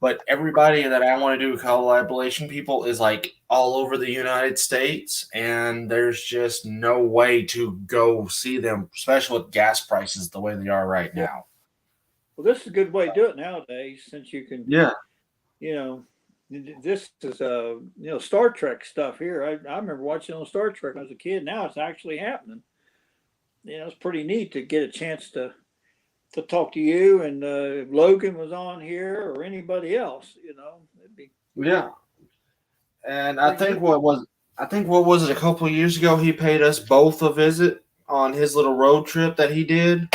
but everybody that I want to do collaboration people is like all over the United States, and there's just no way to go see them, especially with gas prices the way they are right Yeah. now. Well, this is a good way to do it nowadays, since you can, Yeah, you know, this is Star Trek stuff here. I remember watching on Star Trek when I was a kid. Now it's actually happening. It's pretty neat to get a chance to talk to you, and if Logan was on here or anybody else. It'd be yeah. And pretty neat. I think what was it a couple of years ago he paid us both a visit on his little road trip that he did.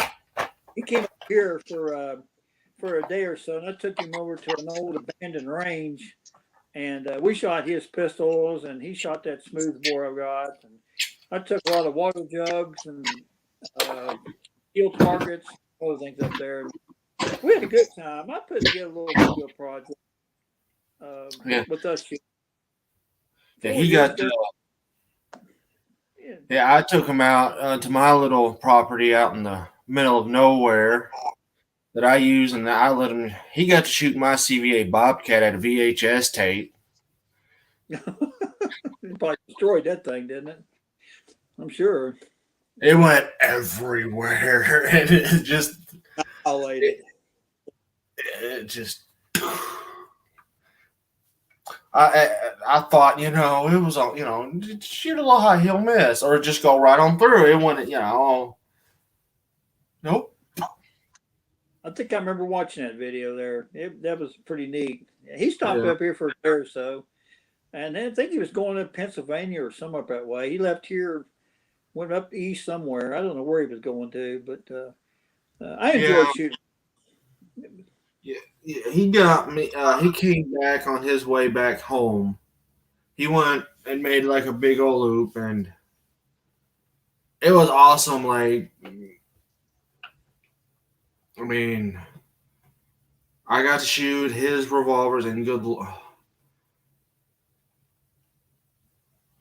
He came up here for a day or so, and I took him over to an old abandoned range, and we shot his pistols, and he shot that smooth bore I got, and I took a lot of water jugs and steel targets, other things up there. And we had a good time. I put together a little video project Yeah, with us yeah, 4 years ago. Yeah. yeah. I took him out to my little property out in the middle of nowhere that I use, and I let him. He got to shoot my CVA Bobcat at a VHS tape. It probably destroyed that thing, didn't it? I'm sure. It went everywhere, and I'll it. it just. I thought, it was all, shoot a little high, he'll miss, or just go right on through. It went, nope. I think I remember watching that video there. That was pretty neat. He stopped Yeah. up here for a day or so. and I think he was going to Pennsylvania or somewhere up that way. He left here, went up east somewhere. I don't know where he was going to, but I Yeah, enjoy shooting. yeah, yeah. He got me. He came back on his way back home. He went and made like a big old loop, and it was awesome. Like, I mean, I got to shoot his revolvers, and good.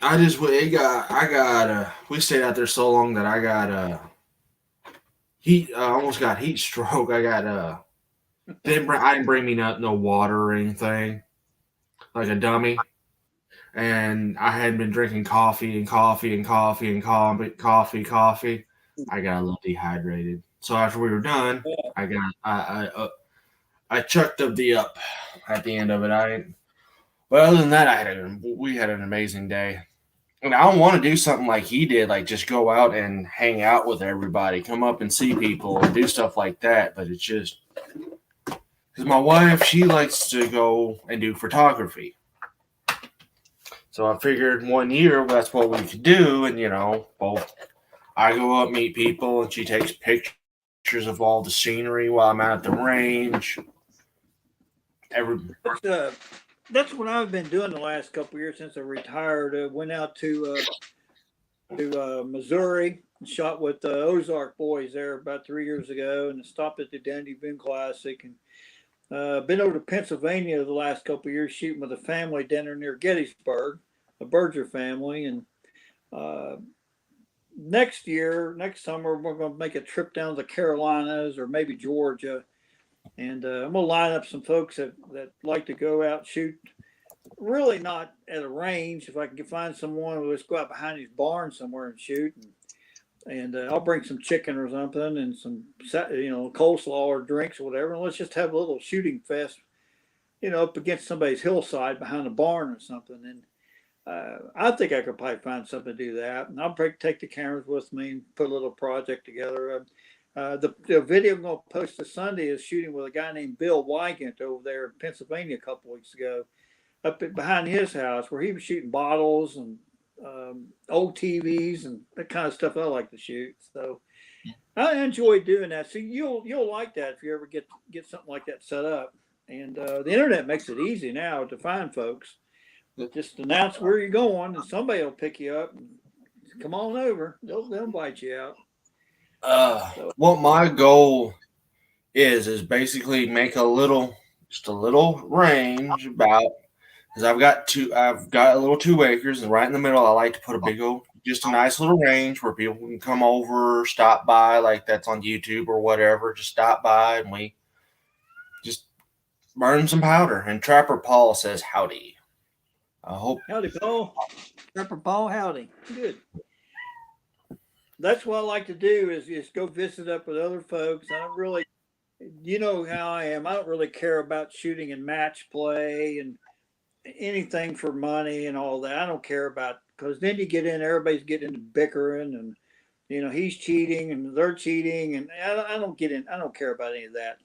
I just it got I got we stayed out there so long that I got heat almost got heat stroke. I got I didn't bring me no water or anything like a dummy, and I had been drinking coffee and coffee and coffee and coffee. I got a little dehydrated. So after we were done, I got I chucked up the up at the end of it. But other than that, we had an amazing day. And I don't want to do something like he did, like just go out and hang out with everybody, come up and see people and do stuff like that. But it's just because my wife, she likes to go and do photography. So I figured 1 year that's what we could do. And, both I go up, meet people, and she takes pictures of all the scenery while I'm out at the range. Every, That's, uh, that's what I've been doing the last couple of years since I retired. Went out to Missouri and shot with the Ozark boys there about 3 years ago, and stopped at the Dandy Boone Classic, and been over to Pennsylvania the last couple of years shooting with a family dinner near Gettysburg, a Berger family, and uh, next summer, we're going to make a trip down to the Carolinas or maybe Georgia, and I'm going to line up some folks that like to go out and shoot. Really not at a range. If I can find someone, let's go out behind these barns somewhere and shoot. And I'll bring some chicken or something and some, coleslaw or drinks or whatever. And let's just have a little shooting fest, up against somebody's hillside behind a barn or something. And I think I could probably find something to do that. And I'll take the cameras with me and put a little project together. The video I'm going to post this Sunday is shooting with a guy named Bill Wygant over there in Pennsylvania a couple weeks ago, up behind his house, where he was shooting bottles and old TVs and that kind of stuff I like to shoot. So I enjoy doing that. So you'll like that if you ever get something like that set up. And the internet makes it easy now to find folks. Just announce where you're going, and somebody will pick you up. And come on over. They'll invite you out. So what my goal is basically make just a little range about because I've got a little 2 acres, and right in the middle, I like to put a big old, just a nice little range where people can come over, stop by, like that's on YouTube or whatever. Just stop by, and we just burn some powder. And Trapper Paul says howdy. I hope. howdy, Paul. Trapper Paul, howdy. Good. That's what I like to do is just go visit up with other folks. I don't really, you know how I am. I don't really care about shooting and match play and anything for money and all that. I don't care about because then you get in, everybody's getting into bickering and he's cheating and they're cheating and I don't get in. I don't care about any of that.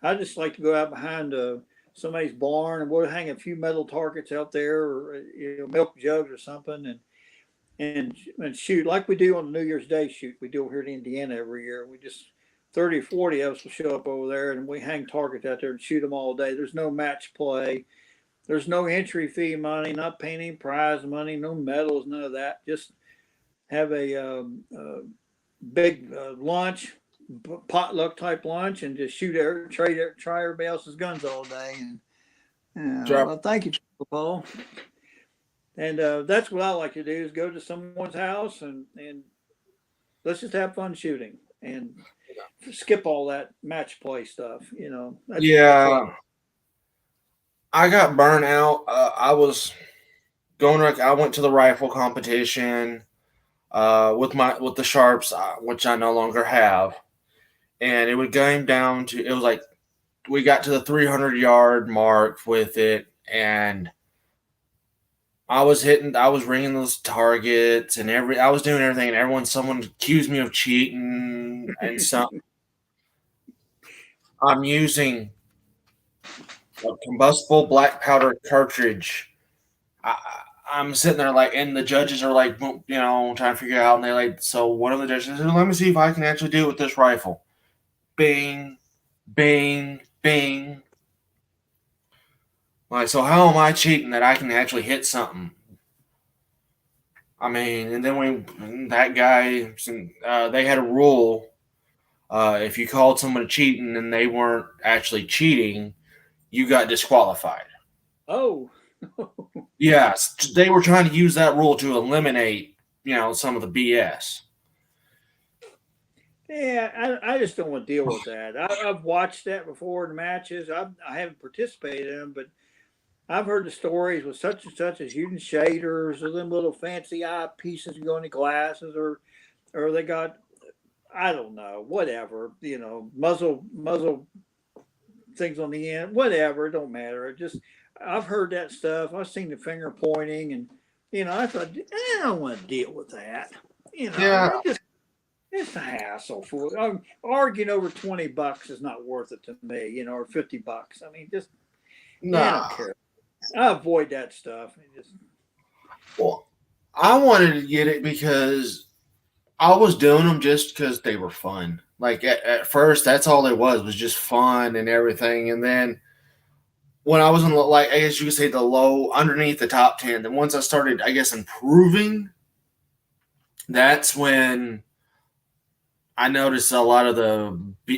I just like to go out behind somebody's barn and we'll hang a few metal targets out there or milk jugs or something and shoot like we do on the New Year's Day shoot we do over here in Indiana every year. We just 30 or 40 of us will show up over there and we hang targets out there and shoot them all day. There's no match play. There's no entry fee money, not paying any prize money, no medals, none of that. Just have big lunch, potluck type lunch, and just try everybody else's guns all day. And Trap, well, thank you, Paul. And that's what I like to do is go to someone's house and let's just have fun shooting and skip all that match play stuff. That's what. yeah, I got burnt out. I was I went to the rifle competition with the sharps, which I no longer have, and it would game down to it was like we got to the 300-yard mark with it, and I was ringing those targets, and I was doing everything, and someone accused me of cheating, and some I'm using a combustible black powder cartridge. I, I'm sitting there like, and the judges are like, trying to figure out, and they like, so one of the judges said, let me see if I can actually do it with this rifle. Bing, bing, bing. Like, so how am I cheating that I can actually hit something? I mean, and then that guy, they had a rule. If you called someone cheating and they weren't actually cheating, you got disqualified. Oh, Yes, they were trying to use that rule to eliminate, some of the BS. yeah. I just don't want to deal with that. I've watched that before in matches. I haven't participated in them, but I've heard the stories with such and such as using shaders or them little fancy eye pieces go in the glasses, or they got, I don't know, whatever, muzzle things on the end, whatever, it don't matter. It just, I've heard that stuff. I've seen the finger pointing, and I thought, I don't want to deal with that. Yeah, It's a hassle for arguing over $20 is not worth it to me, or $50. I mean, just I don't nah. care. I avoid that stuff. Well, I wanted to get it because I was doing them just because they were fun. Like at first, that's all it was just fun and everything. And then when I was in like I guess you could say the low underneath the top 10, then once I started, I guess, improving, that's when I noticed a lot of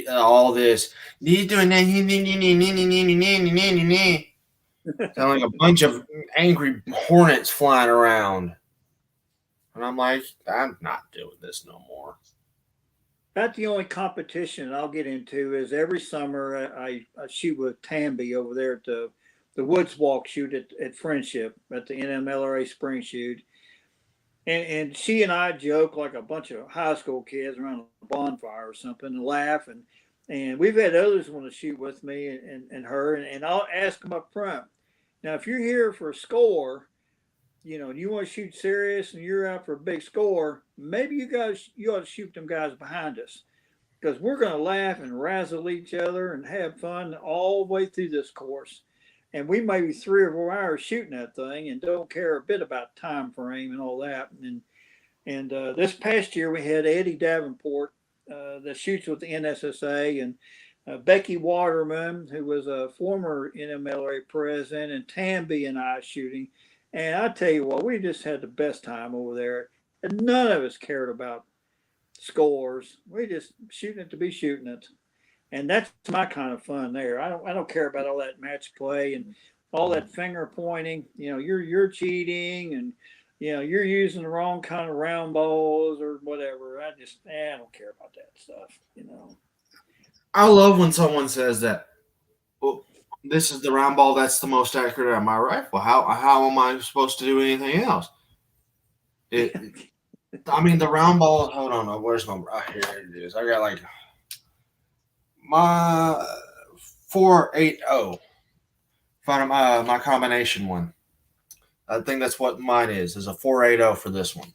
all this. He's doing that. Sound like a bunch of angry hornets flying around. And I'm like, I'm not doing this no more. About the only competition I'll get into is every summer I shoot with Tamby over there at the Woods Walk shoot at Friendship at the NMLRA Spring Shoot. And she and I joke like a bunch of high school kids around a bonfire or something and laugh. And we've had others want to shoot with me and her. And I'll ask them up front. Now, if you're here for a score, and you want to shoot serious and you're out for a big score, maybe you ought to shoot them guys behind us because we're going to laugh and razzle each other and have fun all the way through this course. And we may be 3 or 4 hours shooting that thing and don't care a bit about time frame and all that. And this past year we had Eddie Davenport that shoots with the NSSA and Becky Waterman, who was a former NMLA president, and Tamby and I shooting. And I tell you what, we just had the best time over there. And none of us cared about scores. We just shooting it to be shooting it. And that's my kind of fun there. I don't care about all that match play and all that finger pointing. You're cheating and you're using the wrong kind of round balls or whatever. I don't care about that stuff. I love when someone says that. Well, this is the round ball that's the most accurate on my rifle. How am I supposed to do anything else? It. I mean, the round ball. Hold on, where's my? Here it is. I got like my 480. Found my combination one. I think that's what mine is a 480 for this one.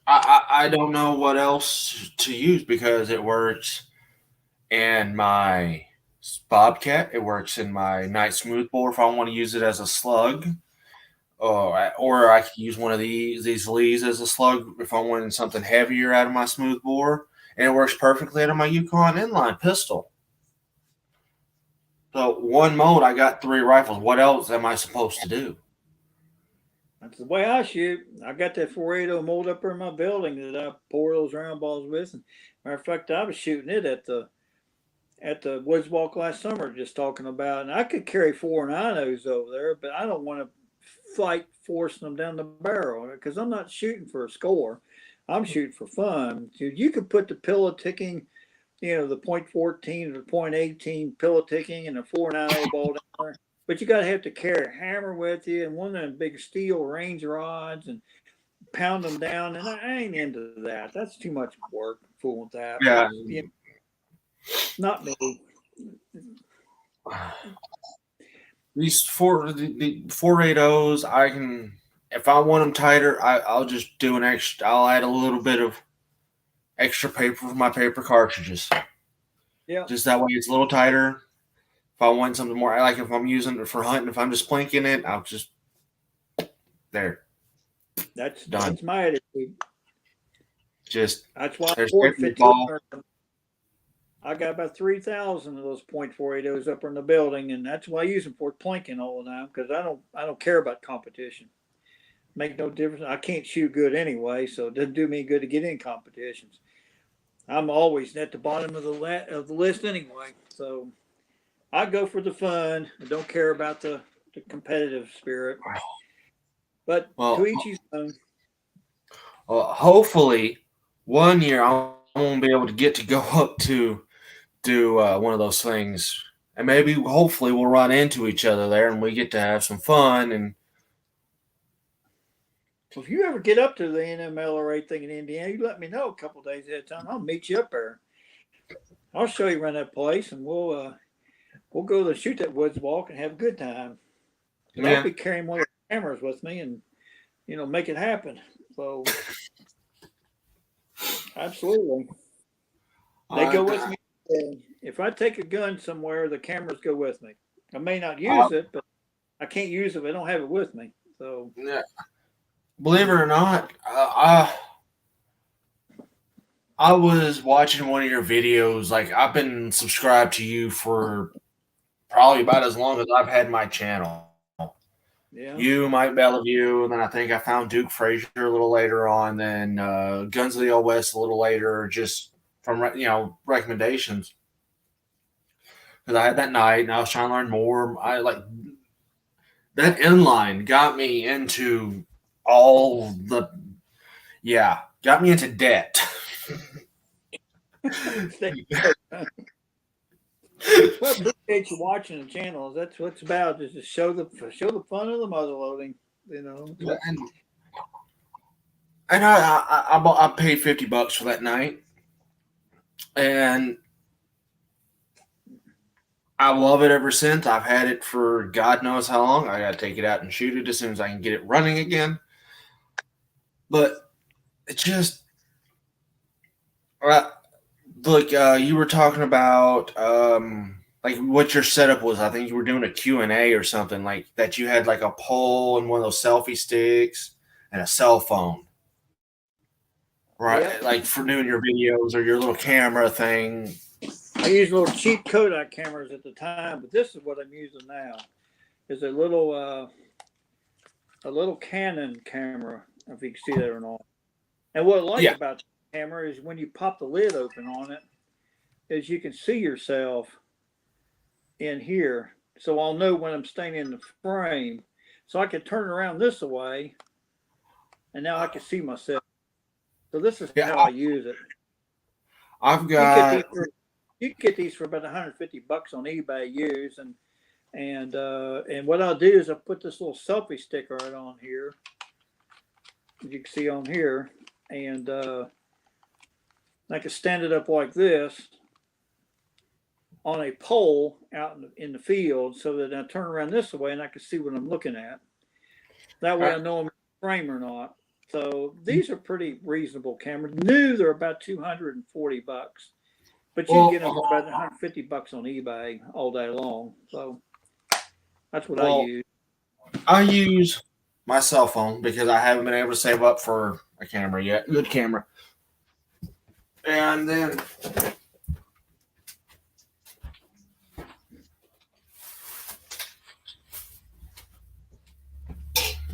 I don't know what else to use because it works in my Bobcat. It works in my Night Smoothbore if I want to use it as a slug. Or I could use one of these Lees as a slug if I wanted something heavier out of my smoothbore. And it works perfectly out of my Yukon inline pistol. So one mode, I got 3 rifles. What else am I supposed to do? That's the way I shoot. I got that 480 mold up in my building that I pour those round balls with. And matter of fact, I was shooting it at the Woods Walk last summer, just talking about. And I could carry 4.90s over there, but I don't want to fight forcing them down the barrel because I'm not shooting for a score. I'm shooting for fun. You could put the pillow ticking, the .14 or the .18 pillow ticking and a 4.90 ball down there. But you got to have to carry a hammer with you and one of them big steel range rods and pound them down. And I ain't into that. That's too much work fooling with that. Yeah. Not me. These the 480s, I can, if I want them tighter, I'll just do an extra. I'll add a little bit of extra paper for my paper cartridges. Yeah. Just that way it's a little tighter. If I want something more, like if I'm using it for hunting, if I'm just plinking it, I'll just there done. That's my attitude. Just That's why there's Ford paper fit to ball. it. I got about 3,000 of those .480s up in the building, and that's why I use them for plinking all the time because I don't care about competition. Make no difference. I can't shoot good anyway, so it doesn't do me good to get in competitions. I'm always at the bottom of the list anyway, so I go for the fun. I don't care about the competitive spirit, but to Well, each his own. hopefully one year I won't be able to get to go up to do one of those things, and maybe hopefully we'll run into each other there, and we get to have some fun. And So if you ever get up to the NMLRA thing in Indiana, you let me know a couple days ahead of time. I'll meet you up there. I'll show you around that place, and we'll go to shoot that woods walk and have a good time. Because I'll yeah, be carrying one of the cameras with me, and make it happen. So absolutely, they I, go with me. If I take a gun somewhere, the cameras go with me. I may not I, use it, but I can't use it if I don't have it with me. So yeah, believe it or not, I was watching one of your videos. Like I've been subscribed to you for probably about as long as I've had my channel. yeah, You, Mike Bellevue, and then I think I found Duke Frazier a little later on. Then Guns of the Old West a little later, just from recommendations. Because I had that night and I was trying to learn more. I like that inline got me into all the got me into debt. well, I appreciate you watching the channel. That's what it's about. Is to show the fun of the mother loading. and I paid $50 for that night, and I love it ever since. I've had it for God knows how long. I got to take it out and shoot it as soon as I can get it running again. But it just uh, look. You were talking about like what your setup was. I think you were doing a Q&A or something like that. You had like a pole and one of those selfie sticks and a cell phone, right? Yep. Like for doing your videos or your little camera thing. I used little cheap Kodak cameras at the time, but this is what I'm using now. Is a little Canon camera, if you can see that or not. And what I like Yeah, about the camera is when you pop the lid open on it, is you can see yourself in here. So I'll know when I'm staying in the frame. So I can turn around this way, and now I can see myself. So this is yeah. how I use it. I've You get got these for you can get these for about $150 on eBay used, and what I'll do is I'll put this little selfie sticker right on here, as you can see on here, and I can stand it up like this on a pole out in the field, so that I turn around this way and I can see what I'm looking at. That way uh, I know I'm in frame or not. So these are pretty reasonable cameras. New, they're about $240, but you can get them well, for about $150 on eBay all day long. So that's what I well. use. I use my cell phone because I haven't been able to save up for a camera yet. Good camera. And then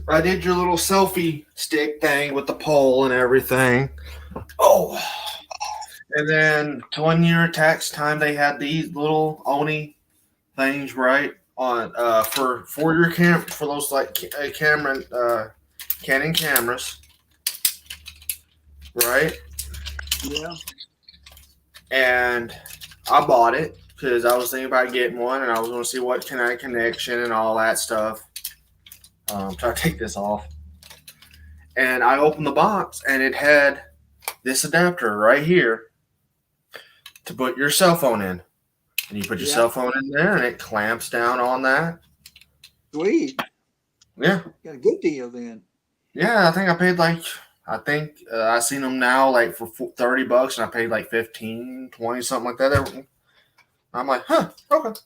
I did your little selfie stick thing with the pole and everything. Oh, and then to 1 year tax time, they had these little Oni things, right? On for your for those like camera Canon cameras, right? Yeah. And I bought it because I was thinking about getting one, and I was going to see what kind of connection and all that stuff. Try to take this off, and I opened the box, and it had this adapter right here to put your cell phone in, and you put your Yeah. cell phone in there, and it clamps down on that. Sweet. Yeah, Got a good deal then. yeah. I think I paid like I seen them now like for $30, and I paid like 15, 20, something like that. I'm like, huh, okay.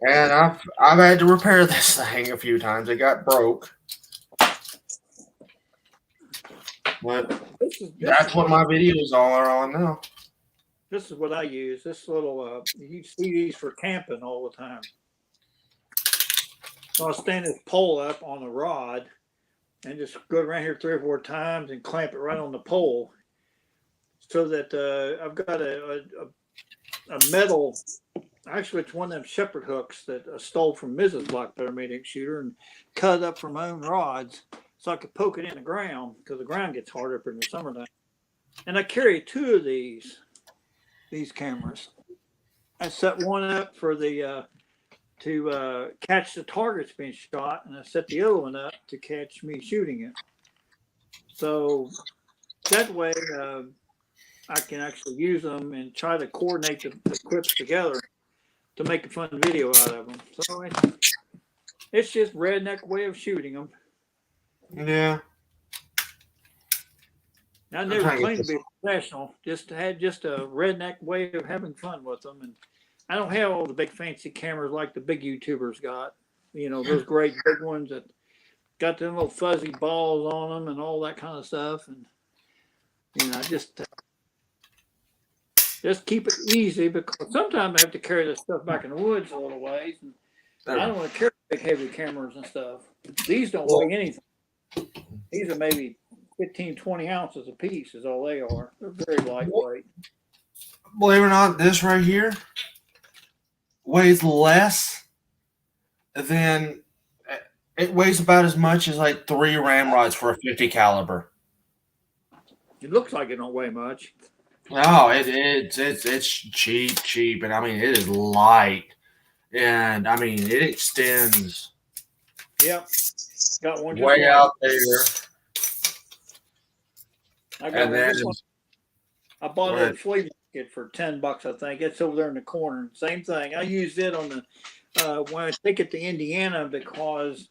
And I've had to repair this thing a few times. It got broke, but This is that's what what my videos all are on now. this is what I use. This little you see these for camping all the time. So I'll stand this pole up on the rod and just go around here 3 or 4 times and clamp it right on the pole, so that I've got a metal. Actually, it's one of them shepherd hooks that I stole from Mrs. Blackbear Manic Shooter and cut up from my own rods, so I could poke it in the ground because the ground gets hard up in the summertime. And I carry 2 of these cameras. I set one up for the to catch the targets being shot, and I set the other one up to catch me shooting it. So that way, I can actually use them and try to coordinate the clips together to make a fun video out of them. So it's just redneck way of shooting them. Yeah. I I'm never trying to get claimed to this. be a professional. Just had just a redneck way of having fun with them. And I don't have all the big fancy cameras like the big YouTubers got. You know, those great big ones that got them little fuzzy balls on them and all that kind of stuff. And I just keep it easy, because sometimes I have to carry this stuff back in the woods a little ways, and I don't want to carry big heavy cameras and stuff. These don't Well, weigh anything. These are maybe 15, 20 ounces a piece is all they are. They're very lightweight. believe it or not, this right here weighs less than it weighs about as much as like 3 ramrods for a 50 caliber. It looks like it don't weigh much. No, it's cheap, and I mean it is light, and I mean it extends Yep. Got one just way like out there, I got and one then just like I bought it what? at flea market for $10, I think. It's over there in the corner. Same thing. I used it on the when I take it to Indiana, because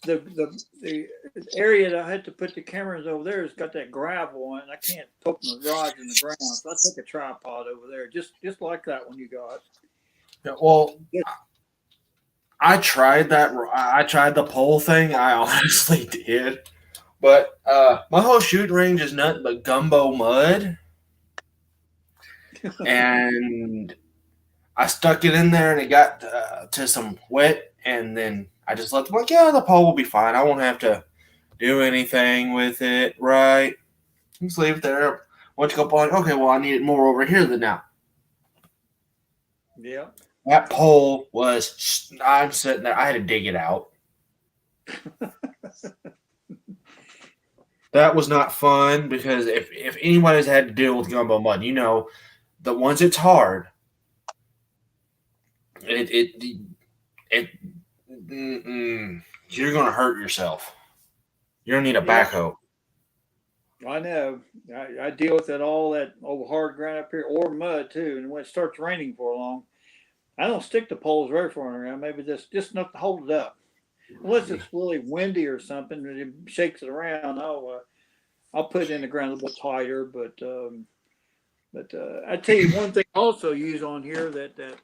the area that I had to put the cameras over there has got that gravel on it, and I can't poke my rods in the ground. So I took a tripod over there, just like that one you got. Well, Yeah. I tried that. I tried the pole thing. I honestly did, but my whole shooting range is nothing but gumbo mud, and I stuck it in there, and it got to some wet, and then I just let them like, yeah, the pole will be fine. I won't have to do anything with it, right? Just leave it there. Once you go on, okay, well, I need it more over here than now. Yeah. That pole was, I'm sitting there, I had to dig it out. That was not fun, because if anybody's had to deal with gumbo mud, you know that once it's hard, it you're gonna hurt yourself. You're gonna need a Yeah. backhoe. I know. I deal with all that old hard ground up here, or mud too. And when it starts raining for long, I don't stick the poles very far in the ground. Maybe just enough to hold it up. Unless it's really windy or something and it shakes it around, I'll put it in the ground a little bit tighter. But I tell you one thing I also use on here that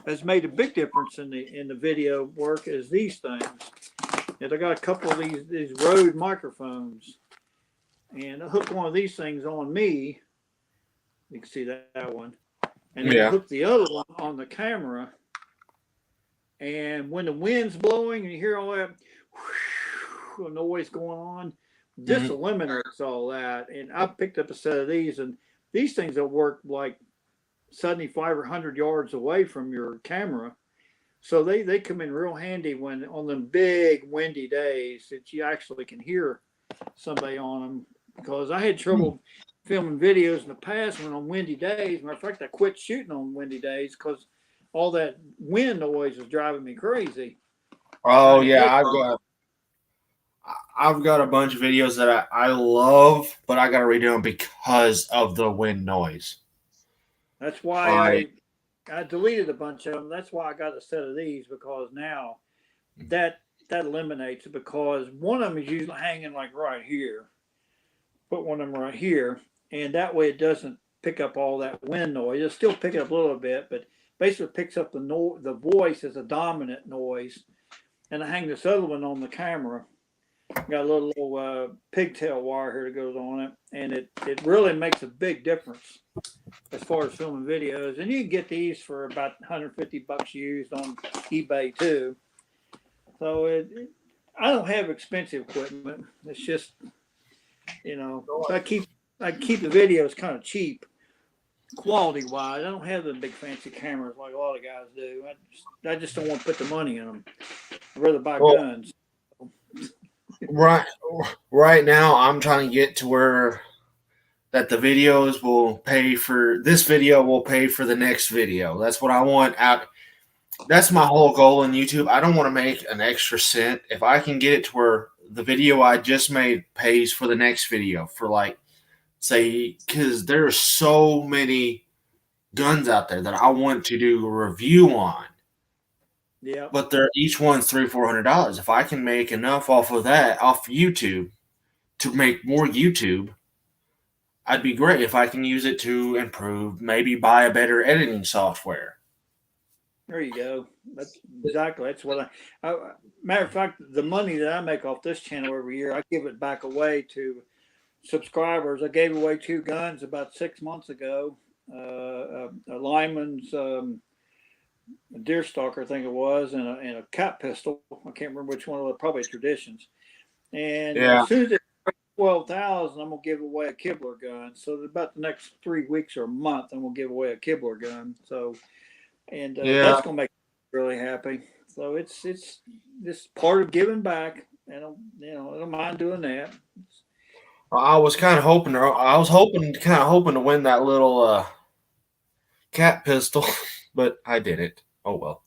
has made a big difference in the video work is these things. And I got a couple of these Rode microphones, and I hook one of these things on me. You can see that one, and then I Yeah. hook the other one on the camera. And when the wind's blowing and you hear all that noise going on, this Mhm. eliminates all that. And I picked up a set of these, and these things will work like 75 or 100 yards away from your camera. So they come in real handy when on them big windy days that you actually can hear somebody on them. Because I had trouble filming videos in the past when on windy days. Matter of fact, I quit shooting on windy days because all that wind noise was driving me crazy. Oh Trying to yeah, edit. I've got a bunch of videos that I love, but I got to redo them because of the wind noise. That's why Right. I deleted a bunch of them. That's why I got a set of these, because now that eliminates it, because one of them is usually hanging like right here. Put one of them right here, and that way it doesn't pick up all that wind noise. It'll still pick it up a little bit, but basically picks up the voice as a dominant noise, and I hang this other one on the camera. Got a little pigtail wire here that goes on it, and it really makes a big difference as far as filming videos. And you can get these for about $150 used on eBay too. So I don't have expensive equipment. It's just, I keep the videos kind of cheap, quality wise. I don't have the big fancy cameras like a lot of guys do. I just don't want to put the money in them. I'd rather buy guns. Right now, I'm trying to get to where that the videos will pay for this video will pay for the next video. That's what I want out. That's my whole goal in YouTube. I don't want to make an extra cent. If I can get it to where the video I just made pays for the next video, for like, say, because there are so many guns out there that I want to do a review on. Yeah. But they're each one's $300-400. If I can make enough off of that, off YouTube, to make more YouTube, I'd be great. If I can use it to improve, maybe buy a better editing software. There you go. That's what matter of fact, the money that I make off this channel every year, I give it back away to subscribers. I gave away 2 guns about 6 months ago. A Lyman's deer stalker, I think it was, and a cap pistol. I can't remember which one. Probably Traditions. And as soon as it 12,000, I'm gonna give away a Kibler gun. So about the next 3 weeks or a month, I'm gonna give away a Kibler gun. So, and that's gonna make me really happy. So it's this part of giving back, and I don't mind doing that. I was hoping to win that little cat pistol, but I didn't. Oh well.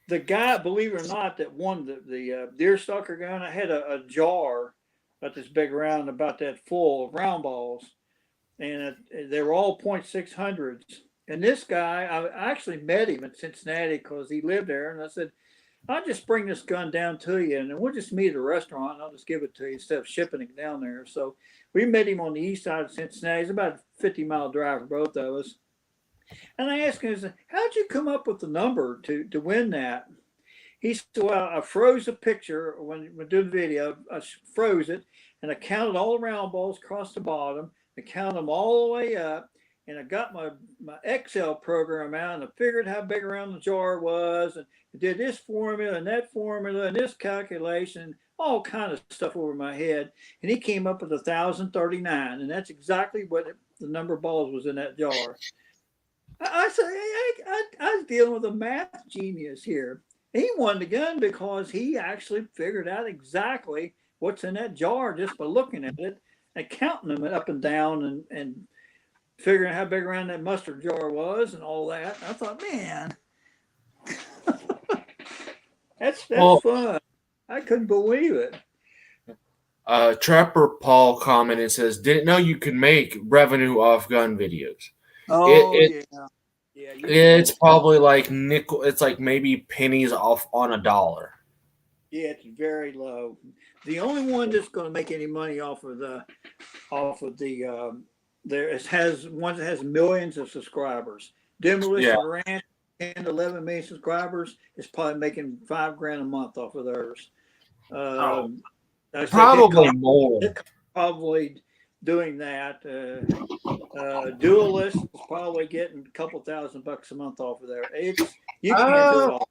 The guy, believe it or not, that won the deer stalker gun, I had a jar about this big round, about that full of round balls, and they were all .600s. And this guy, I actually met him in Cincinnati because he lived there, and I said, I'll just bring this gun down to you, and we'll just meet at a restaurant, and I'll just give it to you instead of shipping it down there. So we met him on the east side of Cincinnati. It's about a 50-mile drive for both of us. And I asked him, I said, how'd you come up with the number to win that? He said, well, I froze a picture when we did the video. I froze it, and I counted all the round balls across the bottom. I counted them all the way up, and I got my Excel program out, and I figured how big around the jar was, and I did this formula and that formula and this calculation, all kind of stuff over my head. And he came up with 1,039, and that's exactly what the number of balls was in that jar. I said, I was dealing with a math genius here. He won the gun because he actually figured out exactly what's in that jar just by looking at it and counting them up and down and figuring how big around that mustard jar was and all that. I thought, man, that's fun. I couldn't believe it. Trapper Paul commented and says, didn't know you could make revenue off gun videos. Oh, yeah. It's probably like nickel. It's like maybe pennies off on $1. Yeah, it's very low. The only one that's going to make any money off of it has one that has millions of subscribers. Demolition Ranch, 10 to 11 million subscribers, is probably making $5,000 a month off of theirs. Probably more. Probably doing that. Duelist is probably getting a couple $1,000 a month off of there. You can't do it all.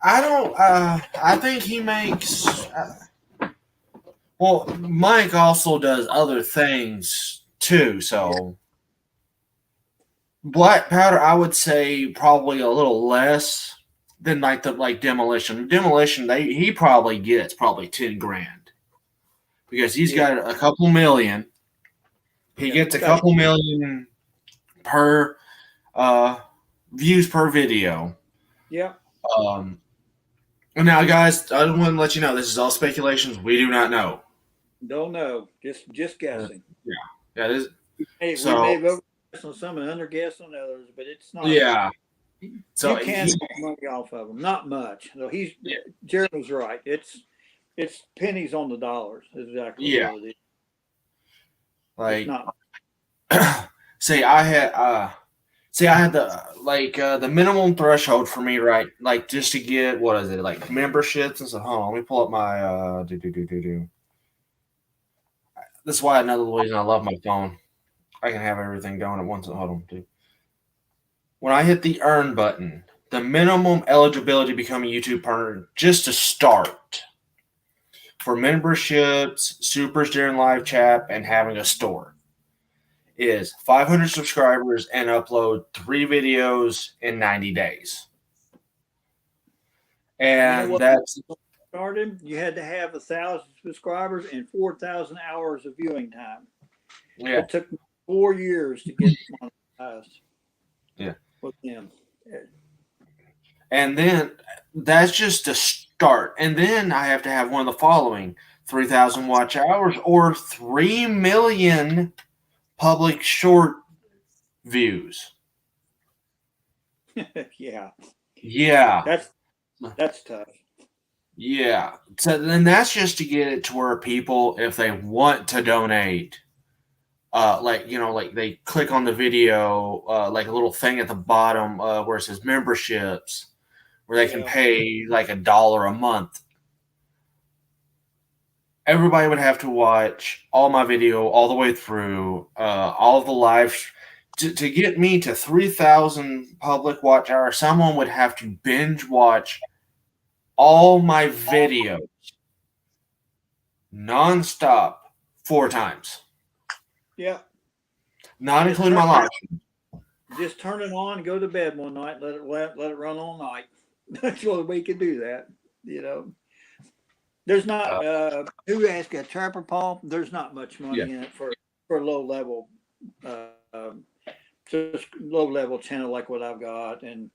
I don't. I think he makes. Well, Mike also does other things too. So, Black Powder, I would say probably a little less than like Demolition. Demolition, he probably gets 10 grand because he's got a couple million. He gets a couple million per views per video. Yeah. Now, guys, I want to let you know this is all speculations. We do not know. Don't know. Just guessing. Yeah. We may have overguessed on some and underguessed on others, but it's not. Yeah. So you can make money off of them. Not much. So Jeremy's right. It's pennies on the dollars. Exactly. What it is. Like, say I had See, I had the minimum threshold for me, right? Like just to get what is it like memberships and stuff. Hold on, let me pull up my do. This is why another reason I love my phone. I can have everything going at once. Hold on, dude. When I hit the earn button, the minimum eligibility to become a YouTube partner just to start for memberships, supers during live chat, and having a store is 500 subscribers and upload 3 videos in 90 days. You know And what? that's Started, you had to have 1,000 subscribers and 4,000 hours of viewing time. yeah, It took me 4 years to get monetized yeah. with them. And then that's just a start. And then I have to have one of the following 3,000 watch hours or 3 million public short views. Yeah, Yeah. that's tough. Yeah. So then that's just to get it to where people, if they want to donate, like they click on the video, like a little thing at the bottom where it says memberships, where they can Yeah. pay like $1 a month. Everybody would have to watch all my video all the way through, all of the live. To get me to 3,000 public watch hours, someone would have to binge watch all my videos nonstop 4 times, Yeah. not Just including turn my live. just turn it on, go to bed one night, let it run all night. That's the only way you can do that. You know, there's Uh, not who asked a trapper Paul. There's not much yeah, money in it for low level, just low level channel like what I've got and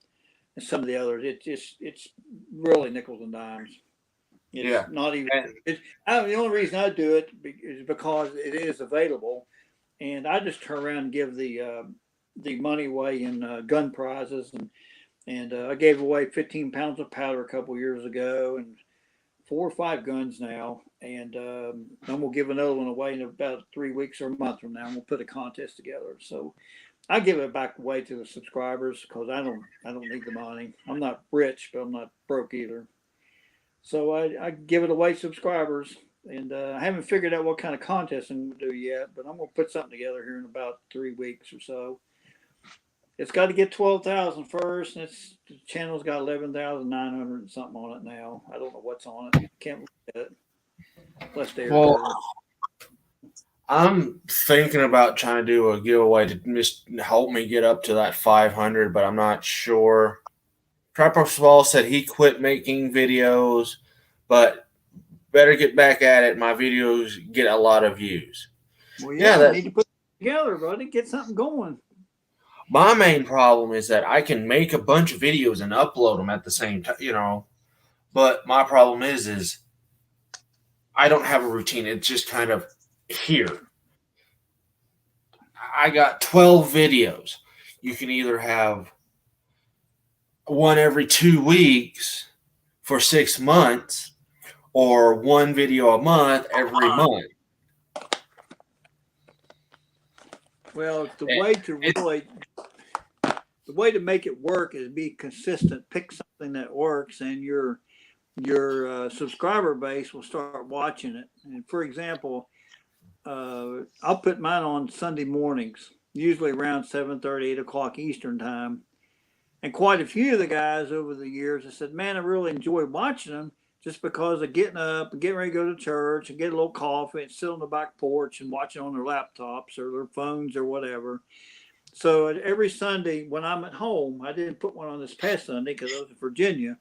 some of the others. It's really nickels and dimes. It's yeah, not even. and The only reason I do it is because it is available, and I just turn around and give the money away in gun prizes, and I gave away 15 pounds of powder a couple years ago, and 4 or 5 guns now, and then we'll give another one away in about 3 weeks or a month from now, and we'll put a contest together. So I give it back away to the subscribers because I don't need the money. I'm not rich, but I'm not broke either. So I give it away to subscribers, and I haven't figured out what kind of contest I'm going to do yet, but I'm going to put something together here in about 3 weeks or so. It's got to get 12,000 first, and the channel's got 11,900 and something on it now. I don't know what's on it. Can't look at it unless they are well, there. I'm thinking about trying to do a giveaway to just help me get up to that 500, but I'm not sure. Trapper Small said he quit making videos, but better get back at it. My videos get a lot of views. Well, Yeah, yeah, you that need to put it together, buddy. Get something going. my main problem is that I can make a bunch of videos and upload them at the same time. But my problem is I don't have a routine. It's just kind of here. I got 12 videos. You can either have one every 2 weeks for 6 months or one video a month every month. Well, It, it, the way to make it work is be consistent. Pick something that works, and your subscriber base will start watching it. And for example, I'll put mine on Sunday mornings, usually around 7:30, 8 o'clock Eastern time. And quite a few of the guys over the years have said, "Man, I really enjoy watching them just because of getting up and getting ready to go to church and get a little coffee and sit on the back porch and watch it on their laptops or their phones or whatever." So every Sunday when I'm at home, I didn't put one on this past Sunday because I was in Virginia.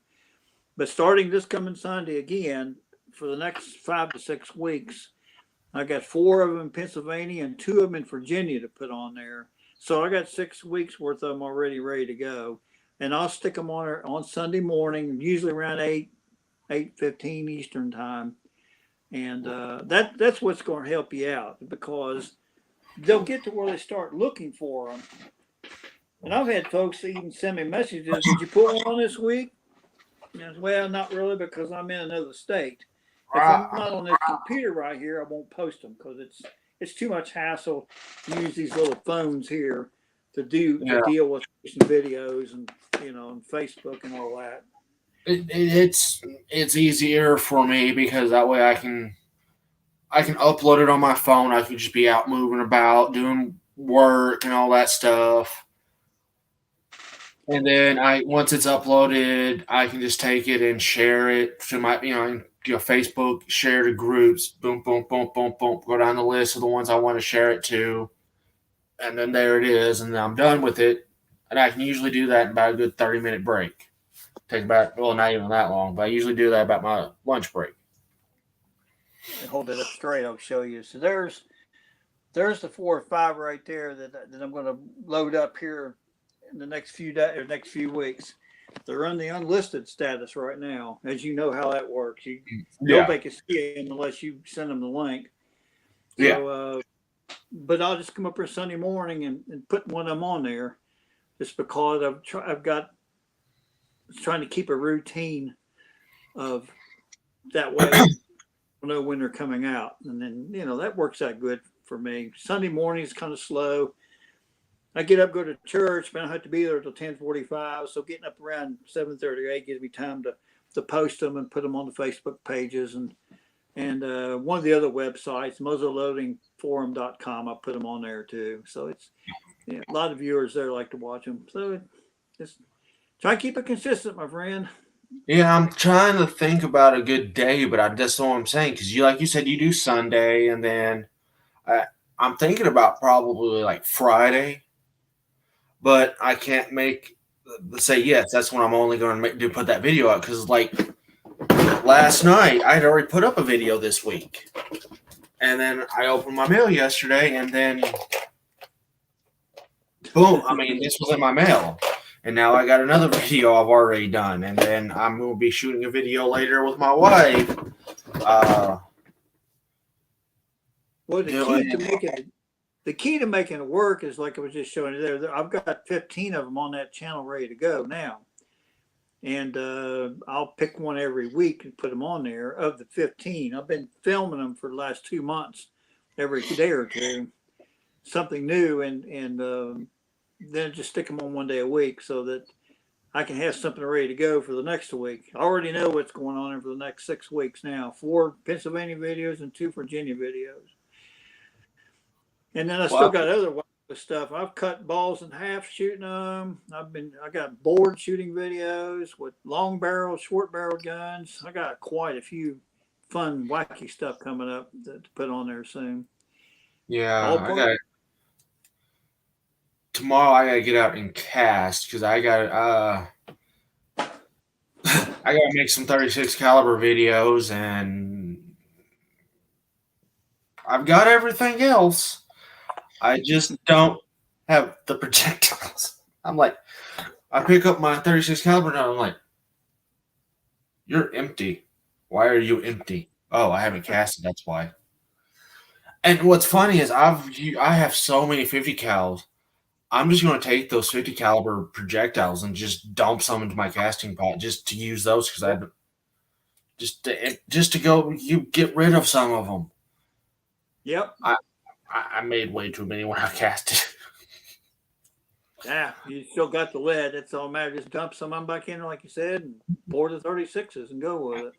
But starting this coming Sunday again, for the next 5 to 6 weeks, I got 4 of them in Pennsylvania and 2 of them in Virginia to put on there. So I got 6 weeks worth of them already ready to go, and I'll stick them on Sunday morning, usually around 8:15 Eastern time, and that's what's going to help you out because they'll get to where they start looking for them. And I've had folks even send me messages. Did you put one on this week? And well, not really because I'm in another state. If I'm not on this computer right here, I won't post them because it's too much hassle to use these little phones here Yeah, deal with some videos and and Facebook and all that. it's easier for me because that way I can upload it on my phone. I can just be out moving about, doing work and all that stuff. And then I once it's uploaded, I can just take it and share it to my Facebook, share to groups, boom, boom, boom, boom, boom, go down the list of the ones I want to share it to, and then there it is, and then I'm done with it. And I can usually do that in about a good 30-minute break. Take about not even that long, but I usually do that about my lunch break. And hold it up straight, I'll show you. So there's the 4 or 5 right there that I'm going to load up here in the next few days or next few weeks. They're on the unlisted status right now. As you know how that works. Yeah, Nobody can see them unless you send them the link. yeah. So, but I'll just come up here Sunday morning and put one of them on there, just because I've got trying to keep a routine of that way. I know when they're coming out, and then that works out good for me. Sunday morning is kind of slow. I get up, go to church, but I don't have to be there till 10:45. So getting up around 7:30 or 8 gives me time to post them and put them on the Facebook pages and one of the other websites, muzzleloadingforum.com. I put them on there too. So it's a lot of viewers there like to watch them. So just try to keep it consistent, my friend. Yeah, I'm trying to think about a good day, but that's all I'm saying because like you said, you do Sunday, and then I, I'm thinking about probably like Friday, but I can't make say yes. That's when I'm only going to put that video out because like last night I'd already put up a video this week, and then I opened my mail yesterday, and then boom! I mean, this was in my mail. And now I got another video I've already done, and then I'm going to be shooting a video later with my wife. Well, Doing the key to making it work is like I was just showing you there. I've got 15 of them on that channel ready to go now, and I'll pick one every week and put them on there. Of the 15, I've been filming them for the last 2 months, every day or two, something new, and then just stick them on one day a week so that I can have something ready to go for the next week. I already know what's going on for the next 6 weeks now. 4 Pennsylvania videos and 2 Virginia videos. And then I still well, got other stuff. I've cut balls in half shooting them. I got board shooting videos with long barrel, short barrel guns. I got quite a few fun, wacky stuff coming up to put on there soon. yeah, All I part. got tomorrow. I got to get out and cast because I got to make some 36 caliber videos, and I've got everything else. I just don't have the projectiles. I'm like, I pick up my 36 caliber now. I'm like, you're empty. Why are you empty? Oh, I haven't casted. That's why. And what's funny is I have so many 50 cals. I'm just going to take those 50 caliber projectiles and just dump some into my casting pot just to use those because I just to go you get rid of some of them. Yep. I made way too many when I casted. Yeah, you still got the lead. It's all matter. Just dump some of them back in, like you said, and pour the 36s and go with it.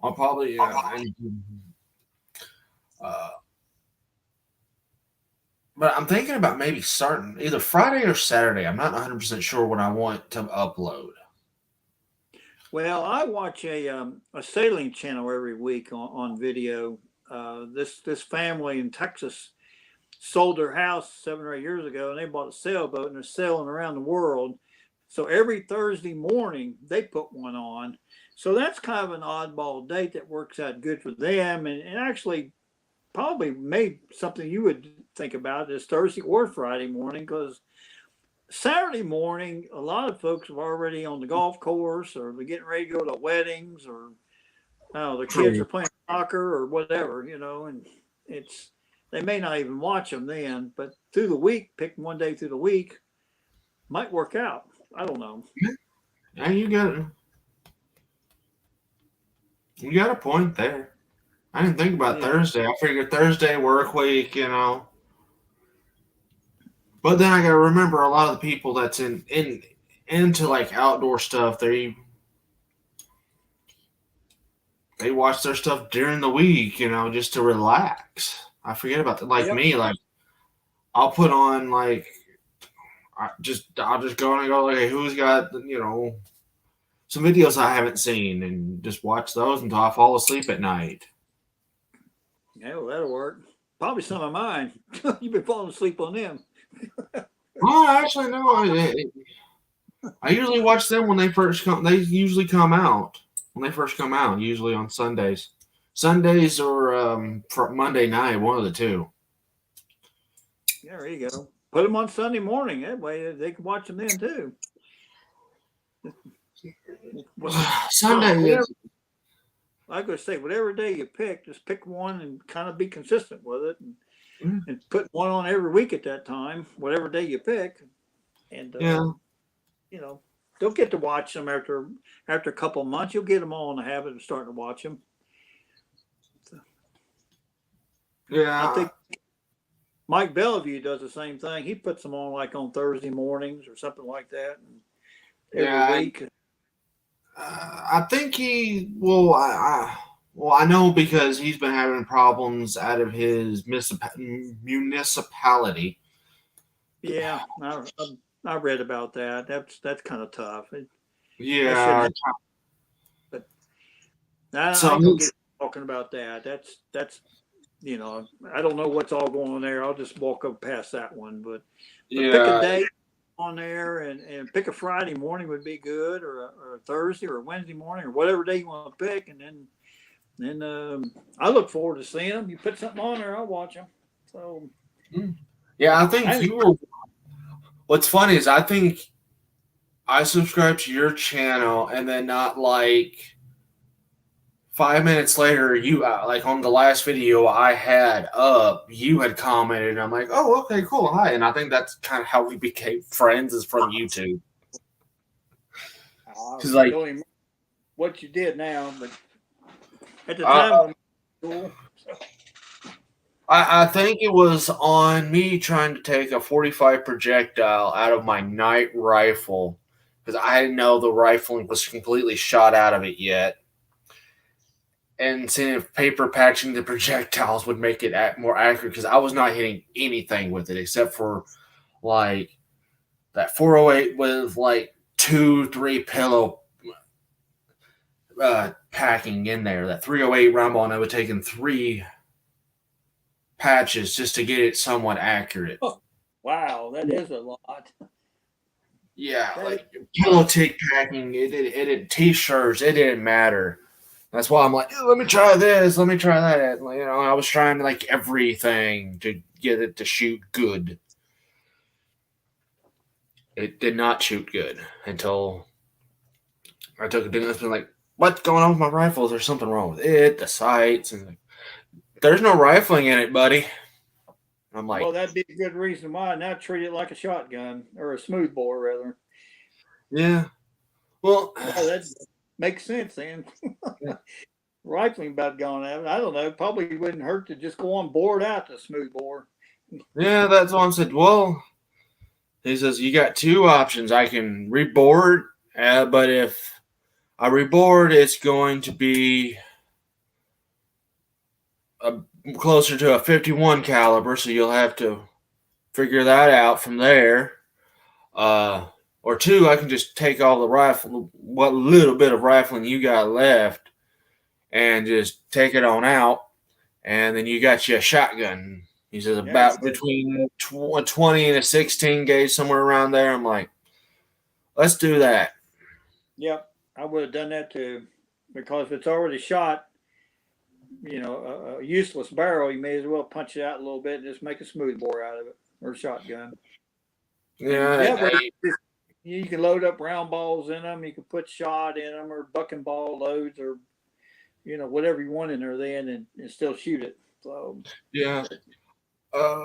I'll probably uh, but I'm thinking about maybe starting either Friday or Saturday. I'm not 100% sure when I want to upload. Well, I watch a sailing channel every week on video. This family in Texas sold their house 7 or 8 years ago, and they bought a sailboat, and they're sailing around the world. So every Thursday morning they put one on. So that's kind of an oddball date that works out good for them, and actually probably made something you would think about is Thursday or Friday morning, because Saturday morning, a lot of folks are already on the golf course, or they're getting ready to go to weddings, or their kids True. are playing soccer or whatever, and it's they may not even watch them then. But through the week, pick one day through the week might work out. I don't know. Yeah, you got a point there. I didn't think about Yeah, Thursday. I figured Thursday work week. But then I gotta remember a lot of the people that's in into like outdoor stuff. They watch their stuff during the week, just to relax. I forget about that. Like Yep. me, like I'll put on like I'll just go and go like, hey, who's got some videos I haven't seen and just watch those until I fall asleep at night. Yeah, well, that'll work. Probably some of mine. You've been falling asleep on them. Oh, actually, no. I usually watch them when they first come. They usually come out when they first come out. Usually on Sundays, Sundays or Monday night, one of the two. Yeah, there you go. Put them on Sunday morning. That way they can watch them then too. Sunday Whatever. is. Like I say, whatever day you pick, just pick one and kind of be consistent with it, and put one on every week at that time, whatever day you pick, and Yeah, you know, they'll get to watch them after a couple of months. You'll get them all in the habit of starting to watch them. I yeah, think Mike Bellevue does the same thing. He puts them on like on Thursday mornings or something like that, and every yeah. week. I think he. Well, I know because he's been having problems out of his municipality. Yeah, I read about that. That's kind of tough. That shouldn't Yeah, happen. But I so ain't gonna get talking about that. That's I don't know what's all going on there. I'll just walk up past that one. But pick a yeah, day on there and pick a Friday morning would be good, or a Thursday or a Wednesday morning or whatever day you want to pick, and then I look forward to seeing them. You put something on there, I'll watch them. So yeah. I think I you were. What's funny is I think I subscribed to your channel, and then not like 5 minutes later, you like on the last video I had up, you had commented, and I'm like, oh, okay, cool, hi. And I think that's kind of how we became friends is from YouTube. Because like, don't even what you did now, but at the uh, time when cool. I think it was on me trying to take a 45 projectile out of my night rifle because I didn't know the rifling was completely shot out of it yet. And seeing if paper patching the projectiles would make it more accurate because I was not hitting anything with it except for like that 408 with like 2, 3 pillow packing in there. That 308 round ball, and I would taken 3 patches just to get it somewhat accurate. Oh, wow, that is a lot. Yeah, That is, like pillow tick packing, it t-shirts, it didn't matter. That's why I'm like, let me try this, let me try that. I was trying like everything to get it to shoot good. It did not shoot good until I took it. It's been like, what's going on with my rifles? There's something wrong with it, the sights, and like, there's no rifling in it, buddy. I'm well, like, that'd be a good reason why. Now treat it like a shotgun or a smoothbore, rather. yeah. Well, Yeah, that makes sense then. Rifling about gone out. I don't know. Probably wouldn't hurt to just go on board out the smoothbore. yeah, that's what I said. Well, he says you got 2 options. I can reboard, but if I reboard, it's going to be a, closer to a 51 caliber, so you'll have to figure that out from there. Uh, or 2, I can just take all the rifle, what little bit of rifling you got left, and just take it on out, and then you got you a shotgun. He says Yeah, about between 20 and a 16 gauge, somewhere around there. I'm like, let's do that. yep. I would have done that too, because if it's already shot, a useless barrel, you may as well punch it out a little bit and just make a smoothbore out of it or a shotgun. And Yeah, that way, you can load up round balls in them. You can put shot in them or bucking ball loads or whatever you want in there then, and still shoot it. So yeah. Uh,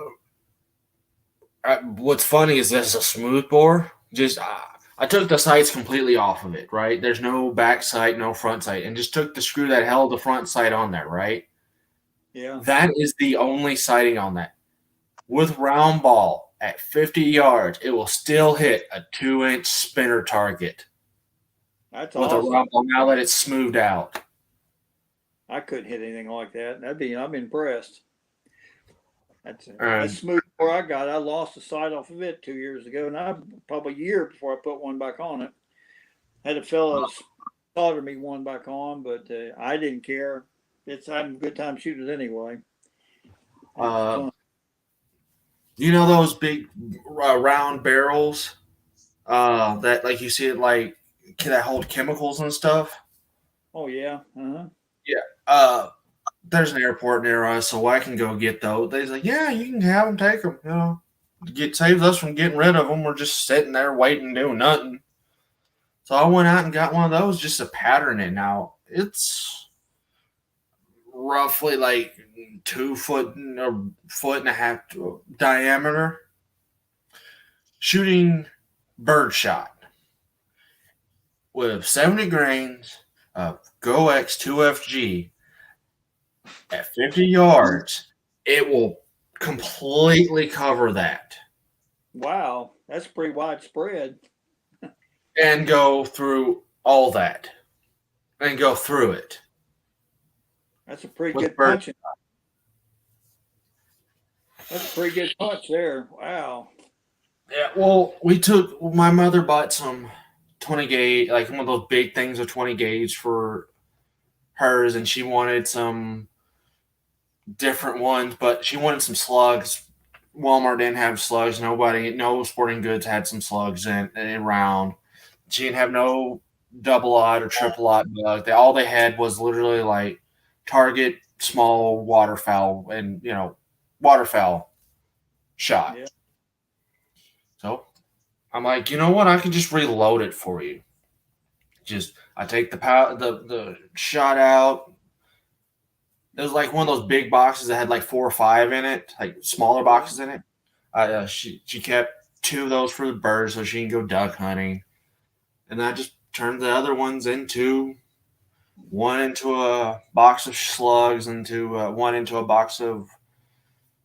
what's funny is this is a smooth bore. Just I took the sights completely off of it. Right, there's no back sight, no front sight, and just took the screw that held the front sight on there. Right, yeah, that is the only sighting on that with round ball at 50 yards, it will still hit a 2-inch spinner target That's with a awesome. rumble now that it's smoothed out. I couldn't hit anything like that. I'm impressed. That's And smooth where I got. I lost the sight off of it 2 years ago, and I probably a year before I put one back on it. Had a fellow solder me one back on, but I didn't care. I'm a good time shooters anyway. Having uh, fun. you know those big round barrels that like you see it like that hold chemicals and stuff. Oh yeah. Yeah. There's an airport near us, so I can go get those. They're like, yeah, you can have them, take them. You know, saves us from getting rid of them. We're just sitting there waiting, doing nothing. So I went out and got one of those just to pattern it. Now it's roughly like 2 foot, a foot and a half diameter, shooting birdshot with 70 grains of Go X2FG at 50 yards. It will completely cover that Wow, that's pretty widespread. and go through all that and go through it That's a pretty with good bird. punching. That's a pretty good punch there. Wow. Yeah, well, my mother bought some 20 gauge, like one of those big things of 20 gauge for hers, and she wanted some different ones, but she wanted some slugs. Walmart didn't have slugs. No sporting goods had some slugs in round. She didn't have no double aught or triple aught bug. All they had was literally like target small waterfowl and waterfowl shot. Yeah. So I'm like, you know what? I can just reload it for you. Just I take the shot out. It was like one of those big boxes that had like 4 or 5 in it, like smaller Yeah. boxes in it. She kept 2 of those for the birds so she can go duck hunting, and I just turned the other ones into one into a box of slugs, into one into a box of